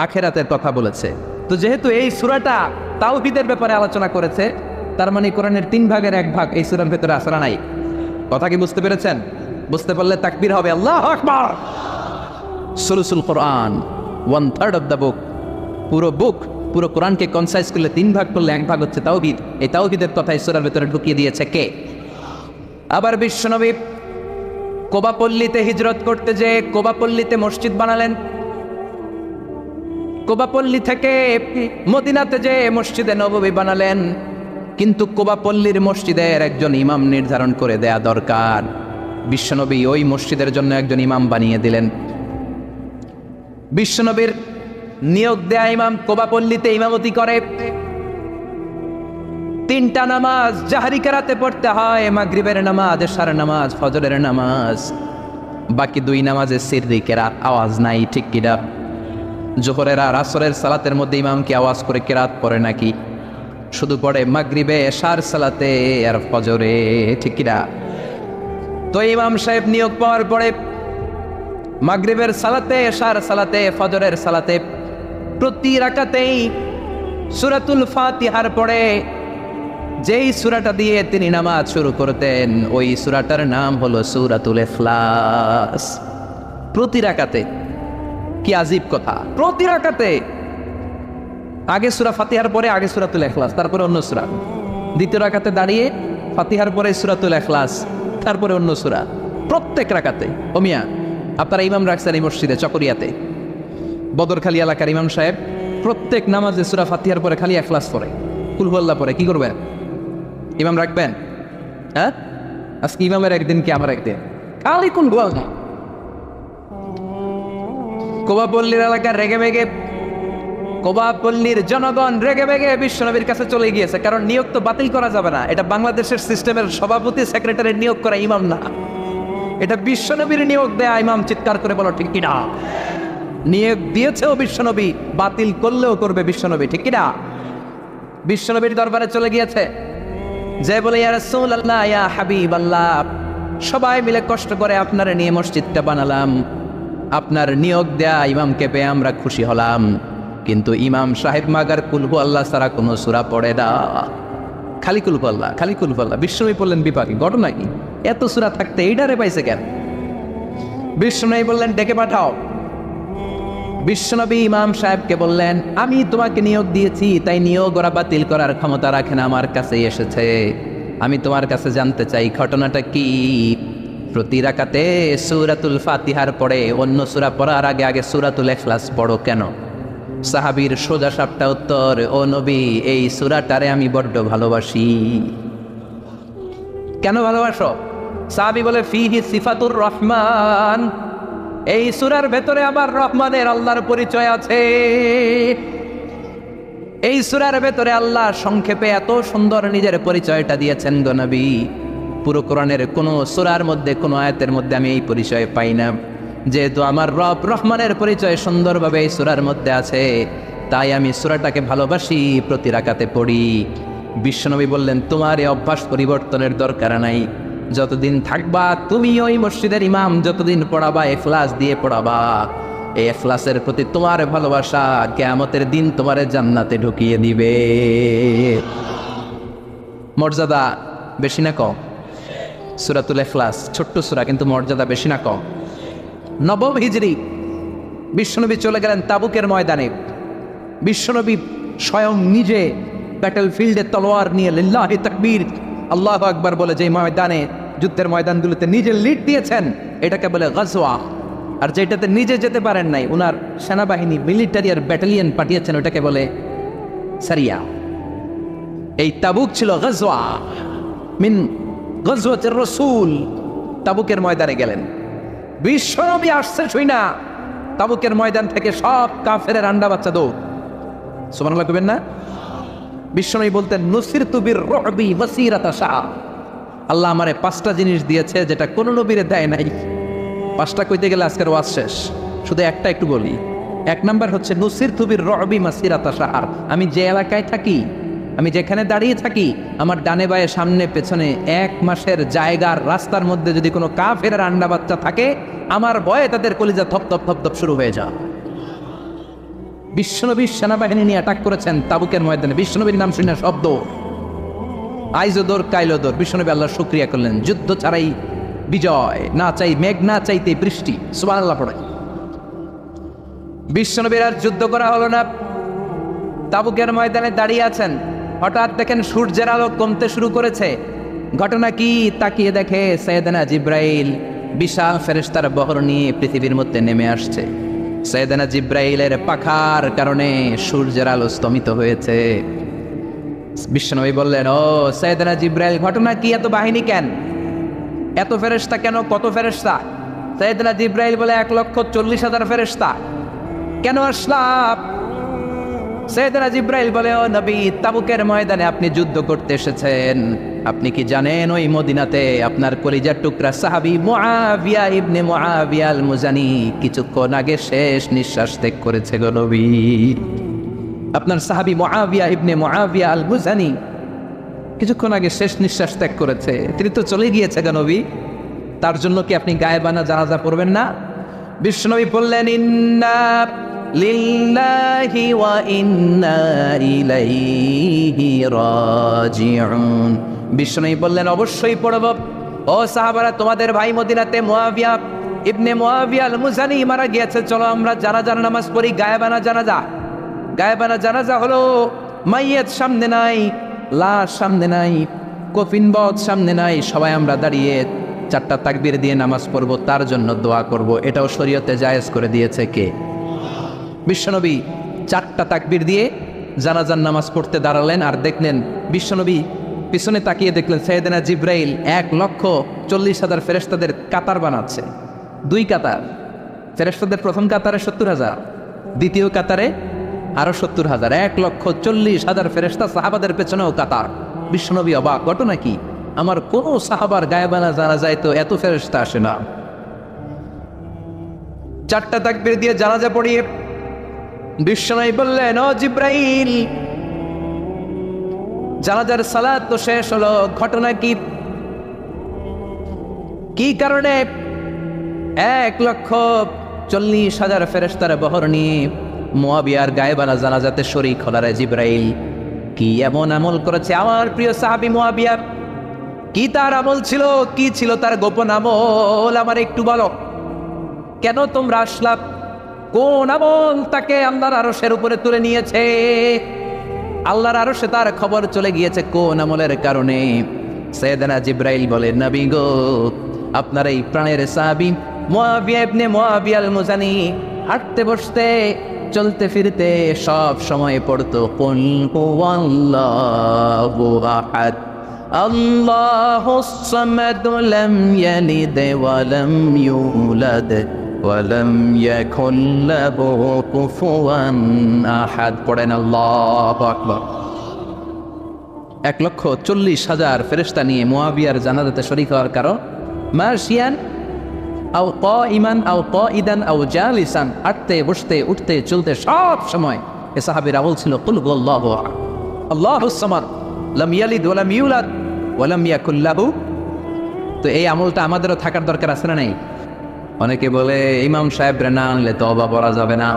আখিরাতের কথা বলেছে। তো যেহেতু এই সূরাটা তাওহীদের ব্যাপারে আলোচনা করেছে, তার মানে কোরআনের 3 ভাগের 1 ভাগ এই সূরার ভেতরে আছে না নাই? কথা কি বুঝতে পেরেছেন? বুঝতে পারলে তাকবীর হবে আল্লাহু আকবার। সুলুসুল কোরআন, 1/3 অফ দ্য বুক। পুরো বুক পুরো কোরআনকে কনসাইজ করলে 3 ভাগ করলে 1 ভাগ হচ্ছে তাওহীদ। এই তাওহীদের কথাই সূরার ভেতরে ঢুকিয়ে দিয়েছে কে? আবার বিশ্বনবী কোবা পল্লীতে হিজরত করতে যে কোবা পল্লীতে মসজিদ বানালেন, কোবা পল্লী থেকে মদিনাতে যে মসজিদে নববী বানালেন। কিন্তু কোবা পল্লীর মসজিদের একজন ইমাম নির্ধারণ করে দেয়া দরকার। বিশ্বনবী ওই মসজিদের জন্য একজন ইমাম বানিয়ে দিলেন। বিশ্বনবীর নিয়োগ দেয়া ইমাম কোবা পল্লীতে ইমামতি করে। 3টা নামাজ জাহরি কেরাতে পড়তে হয়, মাগরিবের নামাজ, এশার নামাজ, ফজরের নামাজ। বাকি 2 নামাজে সিররি কেরাত, আওয়াজ নাই, ঠিক কিনা? জোহরের আর আসরের সালাতের মধ্যে ইমাম কি আওয়াজ করে কেরাত পড়ে নাকি? শুধু পড়ে মাগরিবে, এশার সালাতে আর ফজরে, ঠিক কিনা? তো ইমাম সাহেব নিয়োগ পাওয়ার পরে মাগরিবের সালাতে, এশার সালাতে, ফজরের সালাতে প্রতি রাকাতেই সূরাতুল ফাতিহার পরে যেই সূরাটা দিয়ে তিনি নামাজ শুরু করতেন ওই সূরাটার নাম হলো সূরাতুল ইখলাস। প্রতি রাকাতে, কি আজীব কথা! প্রতি রাকাতে আগে সূরা ফাতিহার পরে আগে সূরাতুল ইখলাস, তারপরে অন্য সূরা। দ্বিতীয় রাকাতে দাঁড়িয়ে ফাতিহার পরে সূরাতুল ইখলাস, তারপরে অন্য সূরা। প্রত্যেক রাকাতে। ও মিয়া, আপনারা ইমাম রাখছেন এই মসজিদে চকরিয়াতে, বদরখালী এলাকার ইমাম সাহেব প্রত্যেক নামাজে সূরা ফাতিহার পরে খালি ইখলাস পড়ে, কুল হুয়াল্লাহ পড়ে। কি করবেন? ইমাম রাখবেন? হ্যাঁ, আজকে ইমামের একদিন কি আমার একদিন, খালি কুল হুয়াল্লাহ। কোবা পল্লীর এলাকার রেগে বেগে, কোবা পল্লীর জনগণ রেগে বেগে বিশ্বনবীর কাছে চলে গিয়েছে। কারণ নিয়োগ তো বাতিল করা যাবে না। এটা বাংলাদেশের সিস্টেমের সভাপতি সেক্রেটারি নিয়োগ করা ইমাম না, এটা বিশ্বনবীর নিয়োগ দেয়া ইমাম। চিৎকার করে বলো ঠিক কিনা? নিয়োগ দিয়েছেও বিশ্বনবী, বাতিল করলেও করবে বিশ্বনবী, ঠিক কিনা? বিশ্বনবীর দরবারে চলে গিয়েছে, যে বলে ইয়া রাসূলুল্লাহ, ইয়া হাবিবাল্লাহ, সবাই মিলে কষ্ট করে আপনার নিয়ে মসজিদটা বানালাম, আপনার নিয়োগ দেয়া ইমামকে পেয়ে আমরা খুশি হলাম, কিন্তু ইমাম সাহেব মাগার কুলহু আল্লাহ ছাড়া কোনো সূরা পড়ে না, খালি কুলহু আল্লাহ, খালি কুলহু আল্লাহ। বিশ্বনবী বললেন বিপাকে, ঘটনা কি? এত সূরা থাকতে এইটারে পাইছে কেন? বিশ্বনবী বললেন ডেকে পাঠাও। বিশ্বনবী ইমাম সাহেবকে বললেন, আমি তোমাকে নিয়োগ দিয়েছি, তাই নিয়োগ ওরা বাতিল করার ক্ষমতা রাখে না, আমার কাছে এসেছে। আমি তোমার কাছে জানতে চাই ঘটনাটা কি? প্রতি রাকাতে সূরাতুল ফাতিহার পরে অন্য সূরা পড়ার আগে আগে সূরাতুল ইখলাস পড়ো কেন? সাহাবীর সোজা সাপটা উত্তর, ও নবী, এই সূরাটারে আমি বড্ড ভালোবাসি। কেন ভালোবাসো? সাহাবী বলে, ফিহি সিফাতুর রহমান, এই সূরার ভেতরে আবার রহমানের, আল্লাহর পরিচয় আছে। এই সূরার ভেতরে আল্লাহ সংক্ষেপে এত সুন্দর নিজের পরিচয়টা দিয়েছেন গো নবী। পুরো কোরআনের কোন সূরার মধ্যে, কোন আয়াতের মধ্যে আমি এই পরিচয় পাই না। যেহেতু আমার রব রহমানের পরিচয় সুন্দরভাবে এই সূরার মধ্যে আছে, তাই আমি সূরাটাকে ভালোবাসি, প্রতি রাকাতে পড়ি। বিশ্বনবী বললেন, তোমার এই অভ্যাস পরিবর্তনের দরকার নাই। যতদিন থাকবা তুমি ওই মসজিদের ইমাম, যতদিন পড়াবা ইখলাস দিয়ে পড়াবা, এই ইখলাসের প্রতি তোমার ভালোবাসা কিয়ামতের দিন তোমার জান্নাতে ঢুকিয়ে দিবে। মর্যাদা বেশি না কম? সূরাতুল ইখলাস ছোট্ট সূরা, কিন্তু মর্যাদা বেশি না কম? নবম হিজরি বিশ্বনবী চলে গেলেন তাবুকের ময়দানে। বিশ্বনবী স্বয়ং নিজে ব্যাটল ফিল্ডে তলোয়ার নিয়ে লিল্লাহি তাকবীর, আল্লাহু আকবার বলে যে ময়দানে, যুদ্ধের ময়দানগুলোতে নিজে লিড দিয়েছেন, এটাকে বলে গাজওয়া। আর যেটাতে নিজে যেতে পারেন নাই, উনার সেনাবাহিনী, মিলিটারি আর ব্যাটালিয়ন পাঠিয়েছেন, ওটাকে বলে সারিয়া। এই তাবুক ছিল গাজওয়া মিন গাজওয়াতির রাসূল। তাবুকের ময়দানে গেলেন, বিশ্বনবী আসছে শুই না, তাবুকের ময়দান থেকে সব কাফেরের আন্ডা বাচ্চা দৌড়। সুবহানাল্লাহ কইবেন না? বিশ্বনবী বলতেন, নুসিরতু বির-রু'বি মাসিরাতা শাহর, আল্লাহ আমারে 5টা জিনিস দিয়েছে যেটা কোনো নবীরে দেয় নাই। 5টা কইতে গেলে আজকের ওয়াজ শেষ, শুধু একটা একটু বলি। 1 নাম্বার হচ্ছে নুসিরতু বির-রু'বি মাসিরাতা শাহর, আমি যে এলাকায় থাকি, আমি যেখানে দাঁড়িয়ে থাকি, আমার ডানে বায়ে সামনে পেছনে 1 মাসের জায়গার রাস্তার মধ্যে যদি কোনো কাফেরের আন্ডা বাচ্চা থাকে, আমার ভয়ে তাদের কলিজা থপ থপ থপ থপ শুরু হয়ে যায়। বিশ্বনবী সেনাবাহিনী নিয়ে অ্যাটাক করেছেন তাবুকের ময়দানে, বিশ্বনবীর নাম শুনে শব্দ, আইজোদর কাইলোদর। বিশ্বনবী আল্লাহর শুকরিয়া করলেন, যুদ্ধ ছাড়াই বিজয়, না চাই মেঘ, না চাইতে বৃষ্টি। সুবহানাল্লাহ পড়ে। বিশ্বনবীর আর যুদ্ধ করা হলো না। তাবুকের ময়দানে দাঁড়িয়ে আছেন, হঠাৎ দেখেন সূর্যের আলো কমতে শুরু করেছে। ঘটনা কি? তাকিয়ে দেখে সাইয়েদনা জিব্রাইল বিশাল ফেরেশতার বহর নিয়ে পৃথিবীর মধ্যে নেমে আসছে। সাইয়েদনা জিব্রাইলের পাখার কারণে সূর্যের আলো স্তমিত হয়েছে। বিশ্বনবী বললেন, ও সাইয়েদনা জিব্রাইল, ঘটনা কি? এত বাহিনী কেন? এত ফেরেশতা কেন? কত ফেরেশতা? সাইয়েদনা জিব্রাইল বলে 1,40,000 ফেরেশতা। কেন আসলাম? সাইয়েদনা জিব্রাইল বলে, ও নবী, তাবুকের ময়দানে আপনি যুদ্ধ করতে এসেছেন। আপনি কি জানেন ওই মদিনাতে আপনার কলিজার টুকরা সাহাবী মুআবিয়া ইবনে মুআবিয়া আল মুজানি কিছুক্ষণ আগে শেষ নিঃশ্বাস ত্যাগ করেছে গো নবী। আপনার সাহাবী মুআবিয়া ইবনে মুআবিয়া আল মুজানি কিছুক্ষণ আগে শেষ নিঃশ্বাস ত্যাগ করেছে। তিনি তো চলে গিয়েছে গো নবী, তার জন্য কি আপনি গায়েবানা জানাজা পড়বেন না? বিশ্বনবী বললেন, ইন্না লিল্লাহি ওয়া ইন্না ইলাইহি রাজিউন। বিশ্বনবী বললেন, অবশ্যই পড়ব। ও সাহাবারা, তোমাদের ভাই মদিনাতে মুআবিয়া ইবনে মুআবিয়া আল মুজানি মারা গিয়েছে, চলো আমরা জানাজার নামাজ পড়ি। গায়েবানা জানাজা। গায়েবানা জানাজা হলো মাইয়াত সামনে নাই, লাশ সামনে নাই, কফিনবদ সামনে নাই, সবাই আমরা দাঁড়িয়ে 4টা তাকবীর দিয়ে নামাজ পড়ব, তার জন্য দোয়া করব। এটাও শরীয়তে জায়েজ করে দিয়েছে কে? বিশ্বনবী 4টা তাকবীর দিয়ে জানাজার নামাজ পড়তে দাঁড়ালেন। আর দেখলেন বিশ্বনবী পিছনে তাকিয়ে দেখলেন সাইয়েদনা জিব্রাইল 1,40,000 ফেরেশতাদের কাতার বানাচ্ছে। 2 কাতার ফেরেশতাদের, প্রথম কাতারে 70,000, দ্বিতীয় কাতারে আরো 70,000, 1,40,000 ফেরেশতা সাহাবাদের পেছনেও কাতার। বিশ্বনবী অবাক, ঘটনা কি? আমার কোন সাহাবার গায়েবানা জানা যায় তো এত ফেরেশতা আসে না। 4টা তাকবীর দিয়ে জানাজা পড়িয়ে বিশ্বনবী বললেন, ও জিব্রাইল, জানাজার সালাত তো শেষ হলো, ঘটনা কি? কি কারণে 1,40,000 ফেরেশতার বহর নিয়ে মুআবিয়ার গায়েবানা জানাজাতে শরীক হলারে জিব্রাইল কি এমন আমল করেছে আমার প্রিয় সাহাবী মুআবিয়া? কি তার আমল ছিল? কি ছিল তার গোপন আমল? আমার একটু বলো। কেন তোমরা আসলাম? কোন আমল তাকে আল্লাহর আরশের উপরে তুলে নিয়েছে? আল্লাহর আরশে তার খবর চলে গিয়েছে কোন আমলের কারণে? সাইয়েদনা জিব্রাইল বলে, নবী গো, আপনার এই প্রাণের সাহাবী মুআবিয়া ইবনে মুআবিয়া আল মুজানি হাঁটতে বসতে চলতে ফিরতে সব সময় পড়তো কুল হুয়াল্লাহু আহাদ, আল্লাহুস সামাদ, লাম ইয়ালিদ ওয়া লাম ইউলাদ ওয়া লাম ইয়াকুল লাহু কুফুয়ান আহাদ। পড়েন আল্লাহু আকবার। 1,40,000 ফেরেশতা নিয়ে মুআবিয়ার জানাজাতে শরীক হওয়ার কারণ মাশিয়ান আও কাইমান আও কাইদান আও জালিসান, হাঁটতে বসতে উঠতে চলতে সব সময় এ সাহাবীর আমল ছিল কুল হুয়াল্লাহু আহাদ, আল্লাহুস সামাদ, লাম ইয়ালিদ ওয়া লাম ইউলাদ ওয়া লাম ইয়াকুল লাহু। তো এই আমলটা আমাদেরও থাকার দরকার আছে না নাই? অনেকে বলে ইমাম সাহেবরা না আনলে তওবা পড়া যাবে না,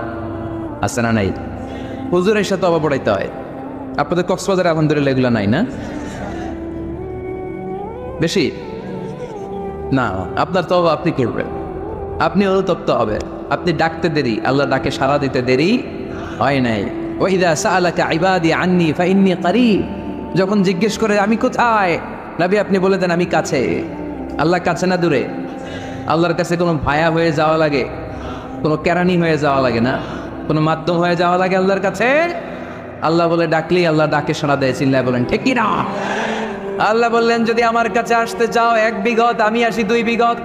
আছে না নাই? হুজুরের সাথে তওবা পড়াইতে হয়। আপনাদের কক্সবাজারে আলহামদুলিল্লাহ এগুলো নাই না? বেশি না, আপনার তওবা আপনি করবেন, আপনি অনুতপ্ত হবে। আপনি ডাকতে দেরি, আল্লাহ ডাকে সাড়া দিতে দেরি হয় নাই। ওয়াইদা সাআলাকা ইবাদি আন্নী ফাইন্নী কারীব, যখন জিজ্ঞেস করে আমি কোথায়, নবী আপনি বলে দেন আমি কাছে। আল্লাহ কাছে না দূরে? আল্লাহর কাছে কোনো ভায়া হয়ে যাওয়া লাগে, কোনো কেরানি হয়ে যাওয়া লাগে না, কোনো মাধ্যম হয়ে যাওয়া লাগে আল্লাহর কাছে? আল্লাহ বলে ডাকলেই আল্লাহ ডাকে সাড়া দেয়। চিল্লায় বলেন ঠিক কি না? আল্লাহ বললেন, যদি আমার কাছে আসতে চাও 1 বিঘত, আমি আসি 2 বিঘত।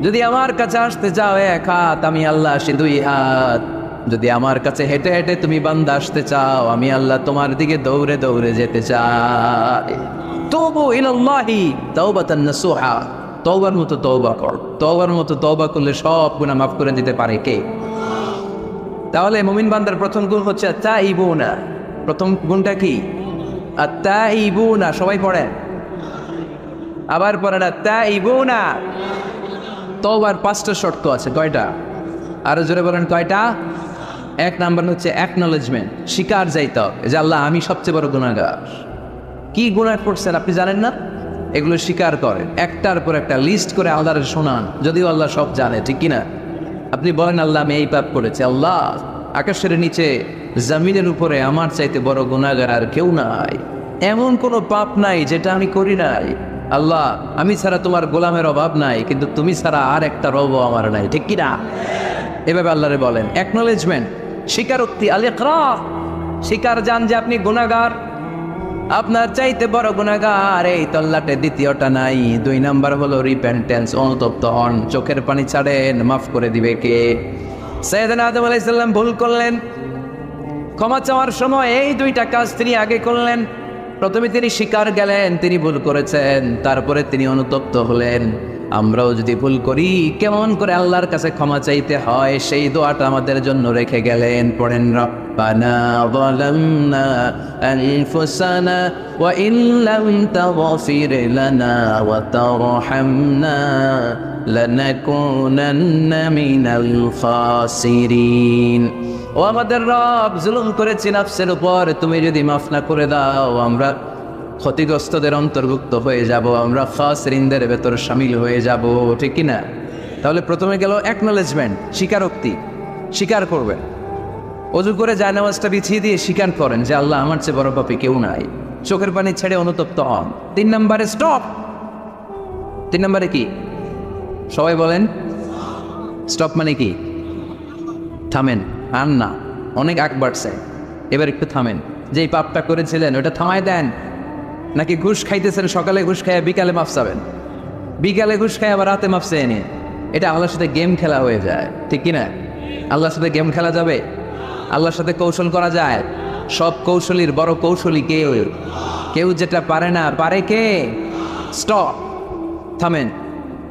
যদি আমার কাছে আসতে চাও 1 হাত, আমি আল্লাহ আসি 2 হাত। যদি আমার কাছে হেঁটে হেঁটে তুমি বান্দা আসতে চাও, আমি আল্লাহ তোমার দিকে দৌড়ে দৌড়ে যেতে চাই। তুবু ইলাল্লাহি তাওবাতান নাসুহা, তওবার মতো তওবা কর। তওবার মতো তওবা করলে সব গুনাহ মাফ করে দিতে পারে কে? তাহলে মুমিন বান্দার প্রথম গুণ হচ্ছে তাইবুনা। প্রথম গুণটা কি? আত-তাইবুনা। সবাই পড়েন, আবার পড়েন আত-তাইবুনা। তওবার 5টা শর্ত আছে। কয়টা? আরো জোরে বলেন কয়টা? 1 নাম্বার হচ্ছে অ্যাকনলেজমেন্ট, স্বীকার যাইতে হবে যে আল্লাহ আমি সবচেয়ে বড় গুনাহগার। কি গুনাহ করছেন আপনি জানেন না? এগুলো স্বীকার করেন, একটার পর একটা লিস্ট করে আল্লাহর শোনান, যদিও আল্লাহ সব জানে, ঠিক কিনা? আপনি বলেন আল্লাহ আমি এই পাপ করেছি, আল্লাহ আকাশের নিচে জমিনের উপরে আমার চাইতে বড় গুনাহগার আর কেউ নাই। এমন কোনো পাপ নাই যেটা আমি করি নাই। আল্লাহ, আমি ছাড়া তোমার গোলামের অভাব নাই, কিন্তু তুমি ছাড়া আর একটা রবও আমার নাই, ঠিক কিনা? এভাবে আল্লাহরে বলেন। অ্যাকনোলেজমেন্ট, স্বীকারোক্তি, আল ইকরার, স্বীকার জান যে আপনি গুনাহগার, আপনার চাইতে বড় গুনাহগার এই তল্লাটে দ্বিতীয়টা নাই। 2 নাম্বার হলো রিপেন্টেন্স, অনুতপ্ত হন, চোখের পানি ছাড়েন, মাফ করে দিবে কে? সাইয়েদনা আদম আলাইহিস সালাম ভুল করলেন, ক্ষমা চাওয়ার সময় এই 2টা কাজ তিনি আগে করলেন। প্রথমে তিনি স্বীকার গেলেন তিনি ভুল করেছেন, তারপরে তিনি অনুতপ্ত হলেন। আমরাও যদি ভুল করি কেমন করে আল্লাহর কাছে ক্ষমা চাইতে হয় সেই দোয়াটা আমাদের জন্য রেখে গেলেন। পড়েন, রব্বানা যালামনা আনফুসানা ওয়া ইন লাম তাগফির লানা ওয়া তারহামনা লানাকুনান্না মিনাল খাসিরিন। ও আমাদের রব, জুলুম করেছি নাফসের উপর, তুমি যদি মাফ না করে দাও আমরা ক্ষতিগ্রস্তদের অন্তর্ভুক্ত হয়ে যাব, আমরা খাসিরিনদের ভেতর শামিল হয়ে যাব, ঠিক কি না? তাহলে প্রথমে গেল অ্যাকনোলেজমেন্ট, স্বীকারোক্তি, স্বীকার করবেন। ওযু করে জায়নামাজটা বিছিয়ে দিয়ে স্বীকার করেন যে আল্লাহ, আমার চেয়ে বড় পাপী কেউ নাই। চোখের পানি ছেড়ে অনুতপ্ত হন। 3 নম্বরে স্টপ। 3 নম্বরে কি? সবাই বলেন। স্টপ মানে কি? থামেন। আর না, অনেক আগ বাড়ছে, এবার একটু থামেন। যেই পাপটা করেছিলেন ওটা থামায় দেন। নাকি ঘুষ খাইতেছেন, সকালে ঘুষ খাইয়া বিকালে মাফ চাবেন, বিকালে ঘুষ খাই আবার রাতে মাফ চেয়ে নিয়ে, এটা আল্লাহর সাথে গেম খেলা হয়ে যায়, ঠিক কিনা? আল্লাহর সাথে গেম খেলা যাবে? আল্লাহর সাথে কৌশল করা যায়? সব কৌশলীর বড় কৌশলী কেউ, কেউ যেটা পারে না, পারে কে? স্টপ, থামেন।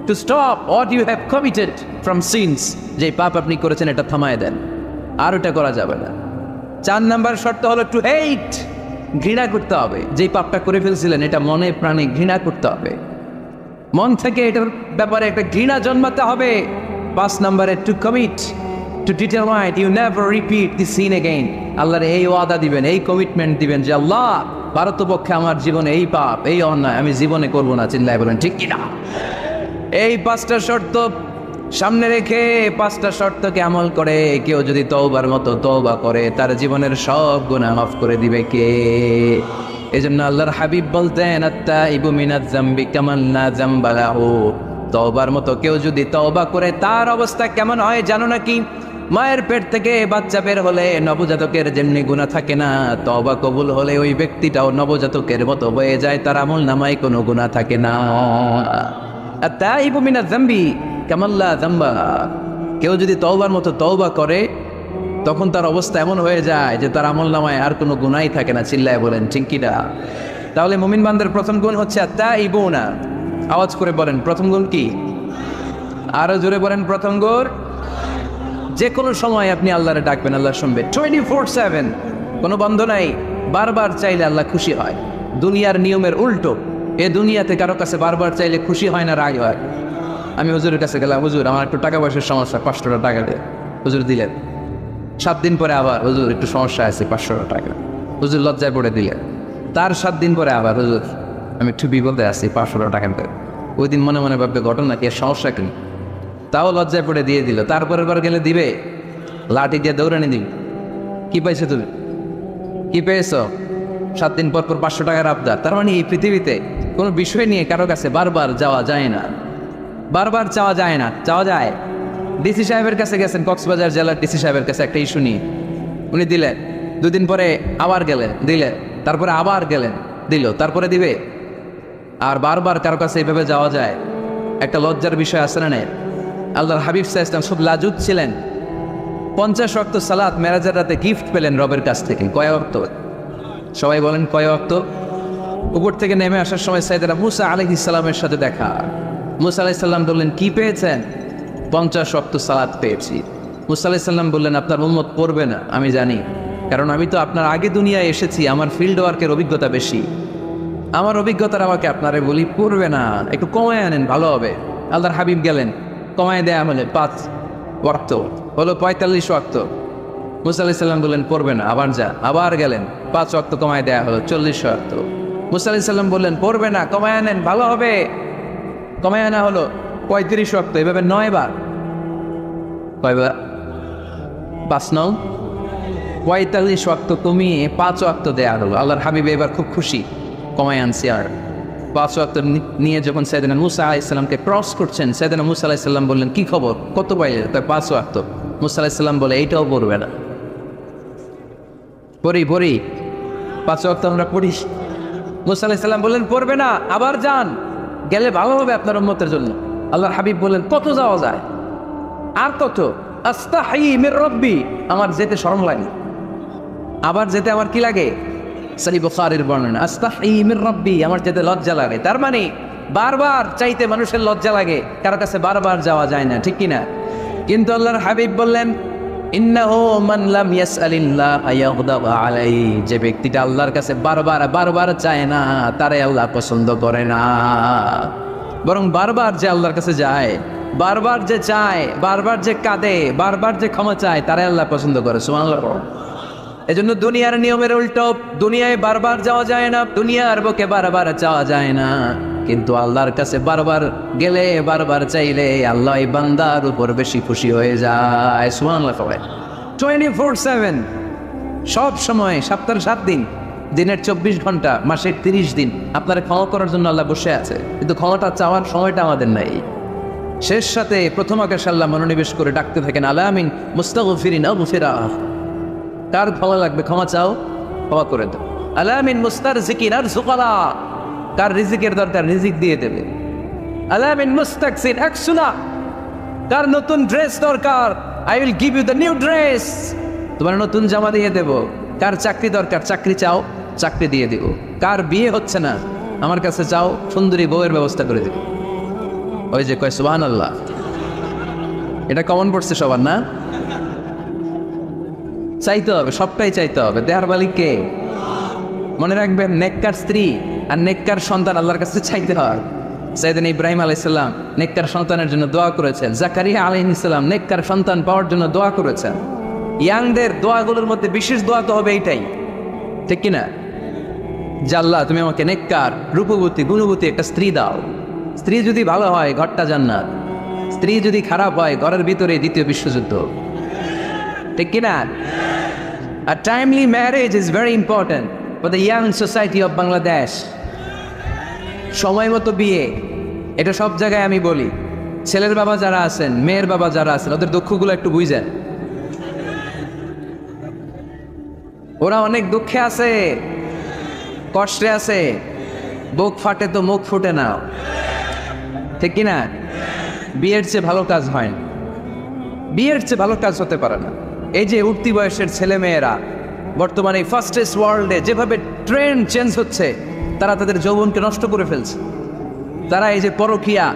To stop what you have committed from sins, যে পাপ আপনি করেছেন এটা থামায় দেন, আর ওটা করা যাবে না। 4 নাম্বার শর্ত হলো টু হেট, ঘৃণা করতে হবে। যেই পাপটা করে ফেলছিলেন এটা মনে প্রাণে ঘৃণা করতে হবে, মন থেকে এটার ব্যাপারে একটা ঘৃণা জন্মাতে হবে। 5 নাম্বারে to commit, to determine you never repeat the sin again. আল্লাহর এই ওয়াদা দিবেন, এই কমিটমেন্ট দিবেন যে আল্লাহ, ভারতপক্ষে আমার জীবনে এই পাপ, এই অন্যায় আমি জীবনে করবো না। চিল্লায় বলেন ঠিক কিনা? এই 5টা শর্ত সামনে রেখে, 5টা শর্তকে আমল করে কেউ যদি তওবার মতো তওবা করে তার জীবনের সব গুনাহ মাফ করে দিবে কে? এজন্য আল্লাহর হাবিব বলতেন, আত্তাইবু মিনাজ যামবি কামান লা যামবা লাহু। তওবার মতো কেউ যদি তওবা করে তার অবস্থা কেমন হয় জানো নাকি? মায়ের পেট থেকে বাচ্চা বের হলে নবজাতকের যেমনি গুনাহ থাকে না, তওবা কবুল হলে ওই ব্যক্তিটাও নবজাতকের মতো হয়ে যায়, তার আমলনামায় কোনো গুনাহ থাকে না। আত্তাইবু মিনাজ যামবি কামান লা যামবা। কেউ যদি তওবার মতো তওবা করে তখন তার অবস্থা এমন হয়ে যায় যে তার আমলনামায় আর কোনো গুনাহই থাকে না। চিল্লায় বলেন ঠিক কিনা? তাহলে মুমিন বান্দার প্রথম গুণ হচ্ছে আত্তাইবুনা। আওয়াজ করে বলেন, প্রথম গুণ কি? আরো জোরে বলেন, প্রথম গুণ। যে কোনো সময় আপনি আল্লাহরে ডাকবেন, আল্লাহ শুনবে 24/7, কোনো বন্ধ নাই। বারবার চাইলে আল্লাহ খুশি হয়। দুনিয়ার নিয়মের উল্টো, এ দুনিয়াতে কারো কাছে বারবার চাইলে খুশি হয় না, রাগ হয়। আমি হুজুরের কাছে গেলাম, হুজুর আমার একটু টাকা পয়সার সমস্যা, 500 টাকা দে। হুজুর দিলেন। 7 দিন পরে আবার, হুজুর একটু সমস্যা আছে, 500 টাকা। হুজুর লজ্জায় পড়ে দিলেন। তার 7 দিন পরে আবার, হুজুর আমি একটু বিপদে আছি, 500 টাকা দেন। ওই দিন মনে মনে ভাববে ঘটনা কি, সমস্যা কি? তাও লজ্জায় পড়ে দিয়ে দিল। তারপরের বার গেলে দিবে, লাঠি দিয়ে দৌড়ানি দিবি। কি পাইছো তুমি? কি পেয়েছো? 7 দিন পর পর 500 টাকার আবদার। তার মানে এই পৃথিবীতে কোনো বিষয় নিয়ে কারো কাছে বারবার যাওয়া যায় না, বারবার চাওয়া যায় না। চাওয়া যায়? ডিসি সাহেবের কাছে গেছেন, কক্সবাজার জেলার ডিসি সাহেবের কাছে একটা ইস্যু নিয়ে, উনি দিলেন। 2 দিন পরে আবার গেলেন, দিলেন। তারপরে আবার গেলেন, দিল। তারপরে দিবে? আর বারবার কারো কাছে এইভাবে যাওয়া যায়? একটা লজ্জার বিষয় আছে না? নেই? আল্লাহর হাবিব সাল্লাল্লাহু আলাইহি ওয়াসাল্লাম খুব লাজুক ছিলেন। 50 ওয়াক্ত সালাত মেরাজের রাতে গিফট পেলেন রবের কাছ থেকে। কয় ওয়াক্ত? সবাই বলেন কয় ওয়াক্ত? উপর থেকে নেমে আসার সময় সাইয়েদনা মুসা আলাইহিস সালামের সাথে দেখা। মুসা আলাইহিস সালাম বললেন, কি পেয়েছেন? 50 ওয়াক্ত সালাত পেয়েছি। মুসা আলাইহিস সালাম বললেন, আপনার উম্মত পড়বে না, আমি জানি, কারণ আমি তো আপনার আগে দুনিয়ায় এসেছি, আমার ফিল্ড ওয়ার্কের অভিজ্ঞতা বেশি। আমার অভিজ্ঞতার আমাকে আপনারে বলি, পড়বে না, একটু কমায় আনেন, ভালো হবে। আল্লাহর হাবিব গেলেন, কমায় দেয়া হলে 5 ওয়াক্ত হলো 45 ওয়াক্ত। মুসা আলাইহিস সালাম বললেন, পড়বে না, আবার যা। আবার গেলেন, 5 ওয়াক্ত কমায় দেয়া হলো 40 ওয়াক্ত। মুসা আলাইহিস সালাম বললেন, পড়বে না, কমায় আনেন, ভালো হবে। কমায় আনা হলো 35 ওয়াক্ত। এভাবে 9 বার। কয়বার? 5 নং 45 ওয়াক্ত কমিয়ে 5 ওয়াক্ত দেয়া হলো। আল্লাহর হাবিব এবার খুব খুশি, কমায় আনছি আর 5 ওয়াক্ত নিয়ে যখন সাইয়েদনা মুসা আলাইহিস সালামকে ক্রস করছেন, সাইয়েদনা মুসা আলাইহিস সালাম বললেন, কি খবর, কত পাইলে? তাই 5 ওয়াক্ত। মুসা আলাইহিস সালাম বলে, এইটাও পড়বে না। পড়ি 5 ওয়াক্ত আমরা পড়ি। মুসা আলাইহিস সালাম বললেন, পড়বে না, আবার যান, গেলে ভালো হবে আপনার উম্মতের জন্য। আল্লাহর হাবিব বললেন, কত যাওয়া যায়, আর কত? আস্তাহি মির রব্বি, আমার যেতে শরম লাগে, আবার যেতে আমার কি লাগে? সহিহ বুখারীর বর্ণনা, আস্তাহি মির রব্বি, আমার যেতে লজ্জা লাগে। তার মানে বারবার চাইতে মানুষের লজ্জা লাগে, কারো কাছে বারবার যাওয়া যায় না, ঠিক কিনা? কিন্তু আল্লাহর হাবিব বললেন, ইন্নাহু মান লাম ইয়াসআলিল্লাহ ইয়াগদাব আলাইহি, যে ব্যক্তিটা আল্লাহর কাছে বারবার চায় না, তারে আল্লাহ পছন্দ করে না। বরং বারবার যে আল্লাহর কাছে যায়, বারবার যে চায়, বারবার যে কাঁদে, বারবার যে ক্ষমা চায়, তারে আল্লাহ পছন্দ করে। সুবহানাল্লাহ। এজন্য দুনিয়ার নিয়মের উল্টো, দুনিয়ায় বারবার যাওয়া যায় না, দুনিয়ার বুকে বারবার চাওয়া যায় না, কিন্তু আল্লাহর কাছে বারবার গেলে, বারবার চাইলে আল্লাহ এই বান্দার উপর বেশি খুশি হয়ে যায়। সুবহানাল্লাহ। 24/7, সব সময়, সপ্তাহের 7 দিন, দিনের 24 ঘন্টা, মাসের 30 দিন আপনারা ক্ষমা করার জন্য আল্লাহ বসে আছে, কিন্তু ক্ষমাটা চাওয়ার সময়টা আমাদের নাই। শেষ সাথে প্রথম আকাশে আল্লাহ মনোনিবেশ করে ডাকতে থাকেন, আলামিন মুস্তাগফিরিন আগফিরা, কার ক্ষমা লাগবে ক্ষমা চাও, ক্ষমা করে দাও। আলামিন মুস্তারজিকিন আরজুকালা, কার রিজিকের দরকার রিজিক দিয়ে দেবে। আলামিন মুস্তাকসিন আকসুলা, কার নতুন ড্রেস দরকার, I will give you the new dress, তোমার নতুন জামা দিয়ে দেব। কার চাকরি দরকার, চাকরি চাও, চাকরি দিয়ে দেব। কার বিয়ে হচ্ছে না, আমার কাছে চাও, সুন্দরী বউয়ের ব্যবস্থা করে দেব। ওই যে কয় সুবহানাল্লাহ, এটা কমন পড়ছে সবার না? চাইতে হবে, সবটাই চাইতে হবে। দেহার মালিক কে? মনে রাখবেন, নেককার স্ত্রী আর নেককার সন্তান আল্লাহর কাছে চাইতে হয়। সাইয়েদনা ইব্রাহিম আলাইহিস সালাম নেককার সন্তানের জন্য দোয়া করেছেন, জাকারিয়া আলাইহিস সালাম নেককার সন্তান পাওয়ার জন্য দোয়া করেছেন। ইয়াংদের দোয়াগুলোর মধ্যে বিশেষ দোয়া তো হবে এইটাই, ঠিক কিনা? যে আল্লাহ তুমি আমাকে নেককার, রূপবতী, গুণবতী একটা স্ত্রী দাও। স্ত্রী যদি ভালো হয় ঘরটা জান্নাত, স্ত্রী যদি খারাপ হয় ঘরের ভিতরে দ্বিতীয় বিশ্বযুদ্ধ, ঠিক কিনা? A timely marriage is very important for the young society of Bangladesh. সময় মতো বিয়ে, এটা সব জায়গায় আমি বলি। ছেলের বাবা যারা আছেন, মেয়ের বাবা যারা আছেন, ওদের দুঃখগুলো একটু বুঝেন। ওরা অনেক দুঃখে আছে, কষ্টে আছে, বুক ফাটে তো মুখ ফুটে না, ঠিক কিনা? বিয়ের চেয়ে ভালো কাজ হয় না, বিয়ের চেয়ে ভালো কাজ হতে পারে না। এই যে উঠতি বয়সের ছেলে মেয়েরা বর্তমানে ফাস্টেস্ট ওয়ার্ল্ডে যেভাবে ট্রেন্ড চেঞ্জ হচ্ছে, তারা তাদের যৌবনকে নষ্ট করে ফেলছে। তারা এই যে পরকীয়া,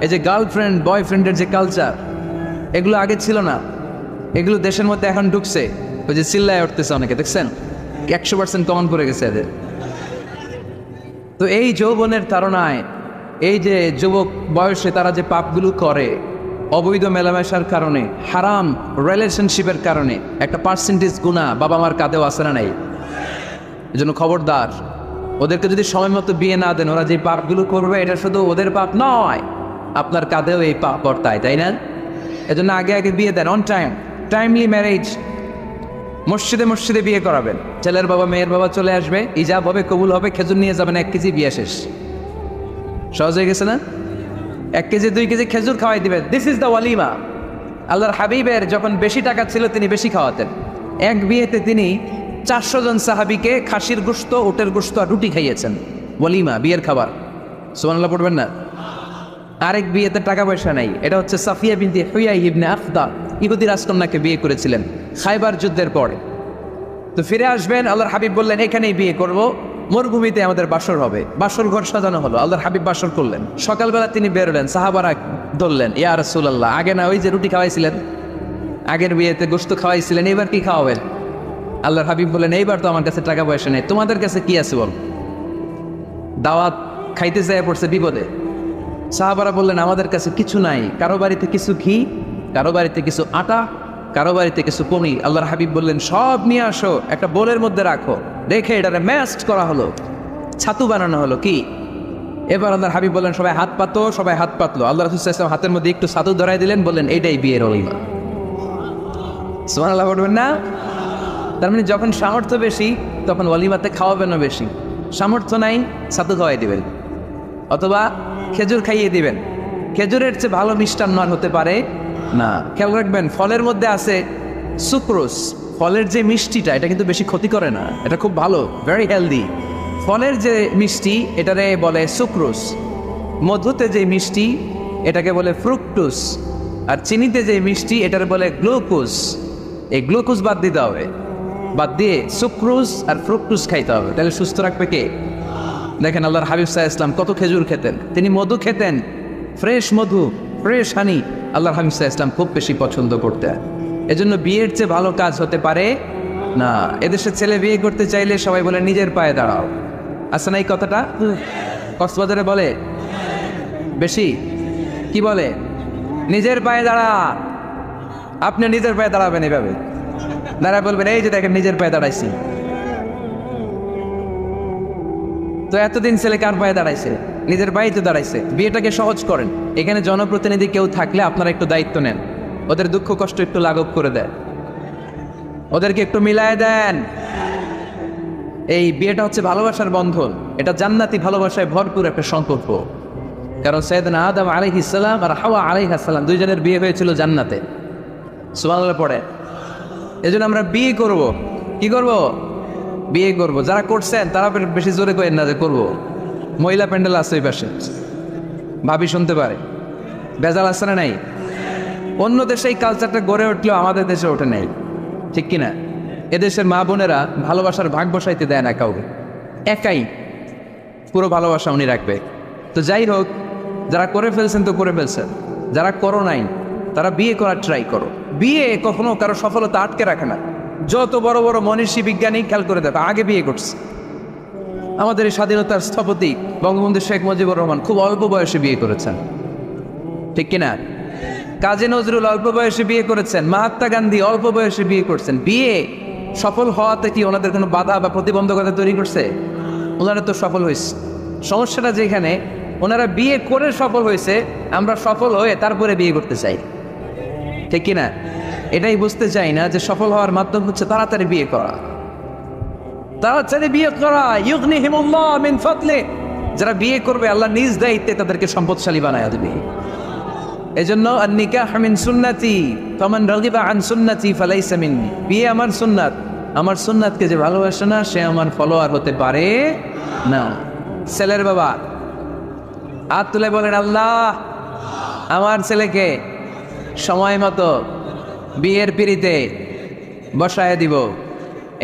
এই যে গার্লফ্রেন্ড বয়ফ্রেন্ডের যে কালচার, এগুলো আগে ছিল না, এগুলো দেশের মধ্যে এখন ঢুকছে। ওই যে চিল্লায় উঠতেছে অনেকে, দেখছেন 100% কমন করে গেছে এদের। তো এই যৌবনের তাড়নায়, এই যে যুবক বয়সে তারা যে পাপগুলো করে, অবৈধ মেলামেশার কারণে, হারাম রিলেশনশিপের কারণে একটা পার্সেন্টেজ গুনাহ বাবা মার কাঁধেও আসে না নাই? এজন্য খবরদার, ওদেরকে যদি সময় মতো বিয়ে না দেন, ওরা যে পাপগুলো করবে এটা শুধু ওদের পাপ নয়, আপনার কাঁধেও এই পাপ বর্তায়, তাই না? এজন্য আগে আগে বিয়ে দেন, অন টাইম, টাইমলি ম্যারেজ। মসজিদে মসজিদে বিয়ে করাবেন, ছেলের বাবা মেয়ের বাবা চলে আসবে, ইজাব হবে, কবুল হবে, খেজুর নিয়ে যাবেন 1 কেজি, বিয়ে শেষ। সহজ হয়ে গেছে না? 1 কেজি 2 কেজি খেজুর খাওয়াই দিবেন, দিস ইজ দ্য ওয়ালিমা। আল্লাহর হাবিবের যখন বেশি টাকা ছিল তিনি বেশি খাওয়াতেন। এক বিয়েতে তিনি 400 জন সাহাবীকে খাসির গোশত, উটের গোশত আর রুটি খাইয়েছেন, ওয়ালিমা, বিয়ের খাবার। সুবহানাল্লাহ পড়বেন না? আরেক বিয়েতে টাকা পয়সা নাই, এটা হচ্ছে সাফিয়া বিনতে হুয়াই ইবনে আখদা, ইহুদি রাজকন্যাকে বিয়ে করেছিলেন খায়বার যুদ্ধের পরে। তো ফিরে আসবেন, আল্লাহর হাবিব বললেন এখানেই বিয়ে করব, মরুভূমিতে আমাদের বাসর হবে। বাসর ঘর সাজানো হলো, আল্লাহর হাবিব বাসর করলেন। সকালবেলা তিনি বেরোলেন, সাহাবারা ধরলেন, ইয়া রাসূলুল্লাহ, আগে না ওই যে রুটি খাওয়াইছিলেন, আগের বিয়েতে গোশত খাওয়াইছিলেন, এবার কি খাওয়াবেন? আল্লাহর হাবিব বললেন, এইবার তো আমার কাছে টাকা পয়সা নেই, তোমাদের কাছে কি আছে বল? দাওয়াত খাইতে যায় পড়ছে বিপদে। সাহাবারা বললেন, আমাদের কাছে কিছু নাই, কারো বাড়িতে কিছু ঘি, কারো বাড়িতে কিছু আটা, কারো বাড়িতে কিছু পনির। আল্লাহর হাবিব বললেন, সব নিয়ে আসো, একটা বোলের মধ্যে রাখো। রেখে এটারে ম্যাশড করা হলো, ছাতু বানানো হলো। কি এবার আল্লাহর হাবিব বললেন, সবাই হাত পাতো, সবাই হাত পাতলো। আল্লাহ রাসূল সাল্লাল্লাহু আলাইহি ওয়াসাল্লাম হাতের মধ্যে একটু ছাতু ধরাই দিলেন, বললেন এইটাই বিয়ের ওলিমা। সুবহানাল্লাহ বলবেন না? তার মানে যখন সামর্থ্য বেশি তখন ওয়ালিমাতে খাওয়াবেনও বেশি, সামর্থ্য নাই ছাতু খাওয়াই দিবেন অথবা খেজুর খাইয়ে দিবেন। খেজুরের চেয়ে ভালো মিষ্টান্ন আর হতে পারে না। খেয়াল রাখবেন, ফলের মধ্যে আছে সুক্রোজ। ফলের যে মিষ্টিটা এটা কিন্তু বেশি ক্ষতি করে না, এটা খুব ভালো, ভেরি হেলদি। ফলের যে মিষ্টি এটারে বলে সুক্রোজ। মধুতে যে মিষ্টি এটাকে বলে ফ্রুকটোজ। আর চিনিতে যে মিষ্টি এটারে বলে গ্লুকোজ। এই গ্লুকোজ বাদ দিতে হবে, বাদ দিয়ে সুক্রোজ আর ফ্রুকটোজ খাইতে হবে। তাহলে সুস্থ রাখবে কে? দেখেন আল্লাহর হাবিব সাল্লাল্লাহু আলাইহি ওয়াসাল্লাম কত খেজুর খেতেন, তিনি মধু খেতেন, ফ্রেশ মধু, ফ্রেশ হানি আল্লাহর হাবিব সাল্লাল্লাহু আলাইহি ওয়াসাল্লাম খুব বেশি পছন্দ করতেন। এজন্য বিয়ের চেয়ে ভালো কাজ হতে পারে না। এদেশের ছেলে বিয়ে করতে চাইলে সবাই বলে নিজের পায়ে দাঁড়াও। আছে না এই কথাটা? কক্সবাজারে বলে বেশি, কি বলে? নিজের পায়ে দাঁড়া। আপনি নিজের পায়ে দাঁড়াবেন, এভাবে দাঁড়ায় বলবেন এই যে দেখেন নিজের পায়ে দাঁড়াইছি। তো এতদিন ছেলে কার পায়ে দাঁড়াইছে? নিজের পায়ে তো দাঁড়াইছে। বিয়েটাকে সহজ করেন। এখানে জনপ্রতিনিধি কেউ থাকলে আপনারা একটু দায়িত্ব নেন, ওদের দুঃখ কষ্ট একটু লাঘব করে দেন, ওদেরকে একটু মিলায় দেন। এই বিয়েটা হচ্ছে ভালোবাসার বন্ধন, এটা জান্নাতি ভালোবাসায় ভরপুর একটা সম্পর্ক। কারণ সাইয়েদনা আদম আলাইহিস সালাম আর হাওয়া আলাইহিস সালাম দুইজনের বিয়ে হয়েছিল জান্নাতে। সুবহানাল্লাহ পড়ে। এজন্য আমরা বিয়ে করব। কি করব? বিয়ে করব। যারা করছেন তারা বেশি জোরে করেন না যে করব। মহিলা প্যান্ডেল আছে ওই পাশে, ভাবি শুনতে পারে। বেজাল আছে না নাই? অন্য দেশে এই কালচারটা গড়ে উঠলেও আমাদের দেশে ওঠে নাই, ঠিক কিনা? এদেশের মা বোনেরা ভালোবাসার ভাগ বসাইতে দেয় না কাউকে, একাই পুরো ভালোবাসা উনি রাখবে। তো যাই হোক, যারা করে ফেলছেন তো করে ফেলছেন, যারা করো নাই তারা বিয়ে করার ট্রাই করো। বিয়ে কখনো কারো সফলতা আটকে রাখে না। যত বড় বড় মনীষী বিজ্ঞানী খেয়াল করে দেখো আগে বিয়ে করছে। আমাদের এই স্বাধীনতার স্থপতি বঙ্গবন্ধু শেখ মুজিবুর রহমান খুব অল্প বয়সে বিয়ে করেছেন, ঠিক কিনা? কাজী নজরুল অল্প বয়সে বিয়ে করেছেন, মহাত্মা গান্ধী অল্প বয়সে বিয়ে করছেন। বিয়ে সফল হওয়াতে কি ওনাদের কোনো বাধা বা প্রতিবন্ধকতা তৈরি করছে? ওনারা তো সফল হয়েছে। সমস্যাটা যেখানে ওনারা বিয়ে করে সফল হয়েছে, আমরা সফল হয়ে তারপরে বিয়ে করতে চাই, ঠিক কিনা? এটাই বুঝতে চাই না যে সফল হওয়ার মাধ্যম হচ্ছে তাড়াতাড়ি বিয়ে করা। তাড়াতাড়ি বিয়ে করা, ইউগনিহিমুল্লাহ মিন ফাদলি। যারা বিয়ে করবে আল্লাহ নিজ দায়িত্বে তাদেরকে সম্পদশালী বানায় দেবে। এজন্য আন-নিকাহ মিন সুন্নতি ফামান রাগিবা আন সুন্নতি ফালাইসা মিন্নি। বিয়ে আমার সুন্নাত, আমার সুন্নাতকে যে ভালোবাসে না সে আমার ফলোয়ার হতে পারে না। ছেলের বাবা হাত তুলে বলেন, আল্লাহ আমার ছেলেকে সময় মতো বিয়ের পিড়িতে বসায় দিব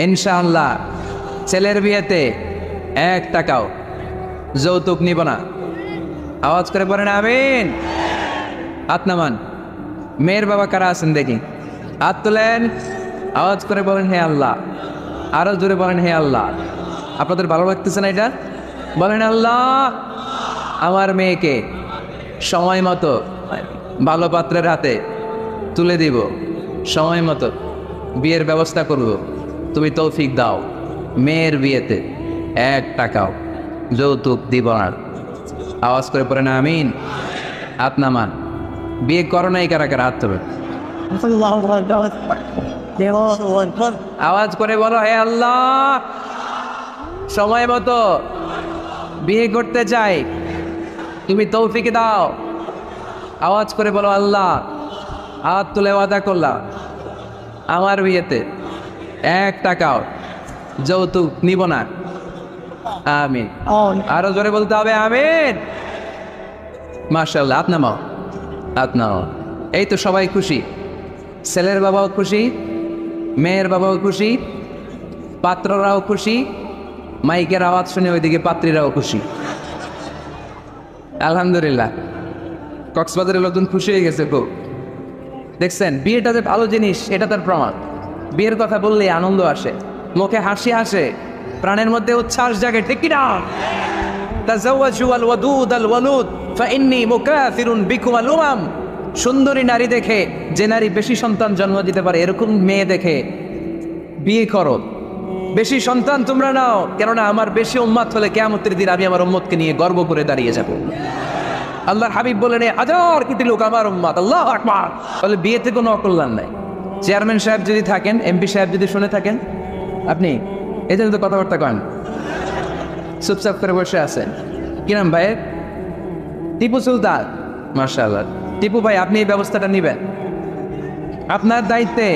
ইনশাআল্লাহ। ছেলের বিয়েতে 1 টাকাও যৌতুক নিব না। আওয়াজ করে বলেন আমিন। হাত নামান। মেয়ের বাবা কারা আছেন দেখি, হাত তোলেন, আওয়াজ করে বলেন হে আল্লাহ। আরো জোরে বলেন হে আল্লাহ। আপনাদের ভালো লাগতেছে না এটা? বলেন আল্লাহ আমার মেয়েকে সময় মতো ভালো পাত্রের হাতে তুলে দিব, সময় মতো বিয়ের ব্যবস্থা করব, তুমি তৌফিক দাও। মেয়ের বিয়েতে 1 টাকাও যৌতুক দিব না। আওয়াজ করে পড়ে না আমিন। হাত নামান। বিয়ে করো নাই কারা কারা? হাত তোলে। আওয়াজ করে বলো হে আল্লাহ সময় মতো বিয়ে করতে চাই, তুমি তৌফিক দাও। আওয়াজ করে বলো আল্লাহ হাত তুলে ওয়াদা করলাম আমার বিয়েতে 1 টাকাও যৌতুক নিব না। আমিন। আরো জোরে বলতে হবে আমিন। মাশাআল্লাহ। হাত নামাও, হাত নামাও। এই তো সবাই খুশি, ছেলের বাবাও খুশি, মেয়ের বাবাও খুশি, পাত্ররাও খুশি, মাইকের আওয়াজ শুনে ওইদিকে পাত্রীরাও খুশি। আলহামদুলিল্লাহ। কক্সবাজারের লোকজন খুশি হয়ে গেছে খুব। দেখছেন বিয়েটা যে ভালো জিনিস এটা তার প্রমাণ। বিয়ের কথা বললে আনন্দ আসে, মুখে হাসি আসে, প্রাণের মধ্যে উচ্ছ্বাস জাগে, ঠিক কিনা? তাজাওয়াজু আল ওয়াদুদ আল ওয়ালুদ ফাইন্নী মুকাথিরুন বিকুম আল উমাম। সুন্দরী নারী দেখে, যে নারী বেশি সন্তান জন্ম দিতে পারে এরকম মেয়ে দেখে বিয়ে করো, বেশি সন্তান তোমরা নাও, কেননা আমার বেশি উম্মত হলে কিয়ামতের দিন আমি আমার উম্মতকে নিয়ে গর্ব করে দাঁড়িয়ে যাব। আল্লাহর হাবিব বলেন 1000 কোটি লোক আমার উম্মত। আল্লাহু আকবার। বলে বিয়েতে কোনো অকল্যাণ নাই। চেয়ারম্যান সাহেব যদি থাকেন, এমপি সাহেব যদি শুনে থাকেন, আপনি এই জন্য তো কথাবার্তা কন, চুপচাপ করে বসে আছেন। কি নাম ভাইয়ের? টিপু সুলতান। মাশাআল্লাহ। টিপু ভাই, আপনি এই ব্যবস্থাটা নেবেন, আপনার দায়িত্বে।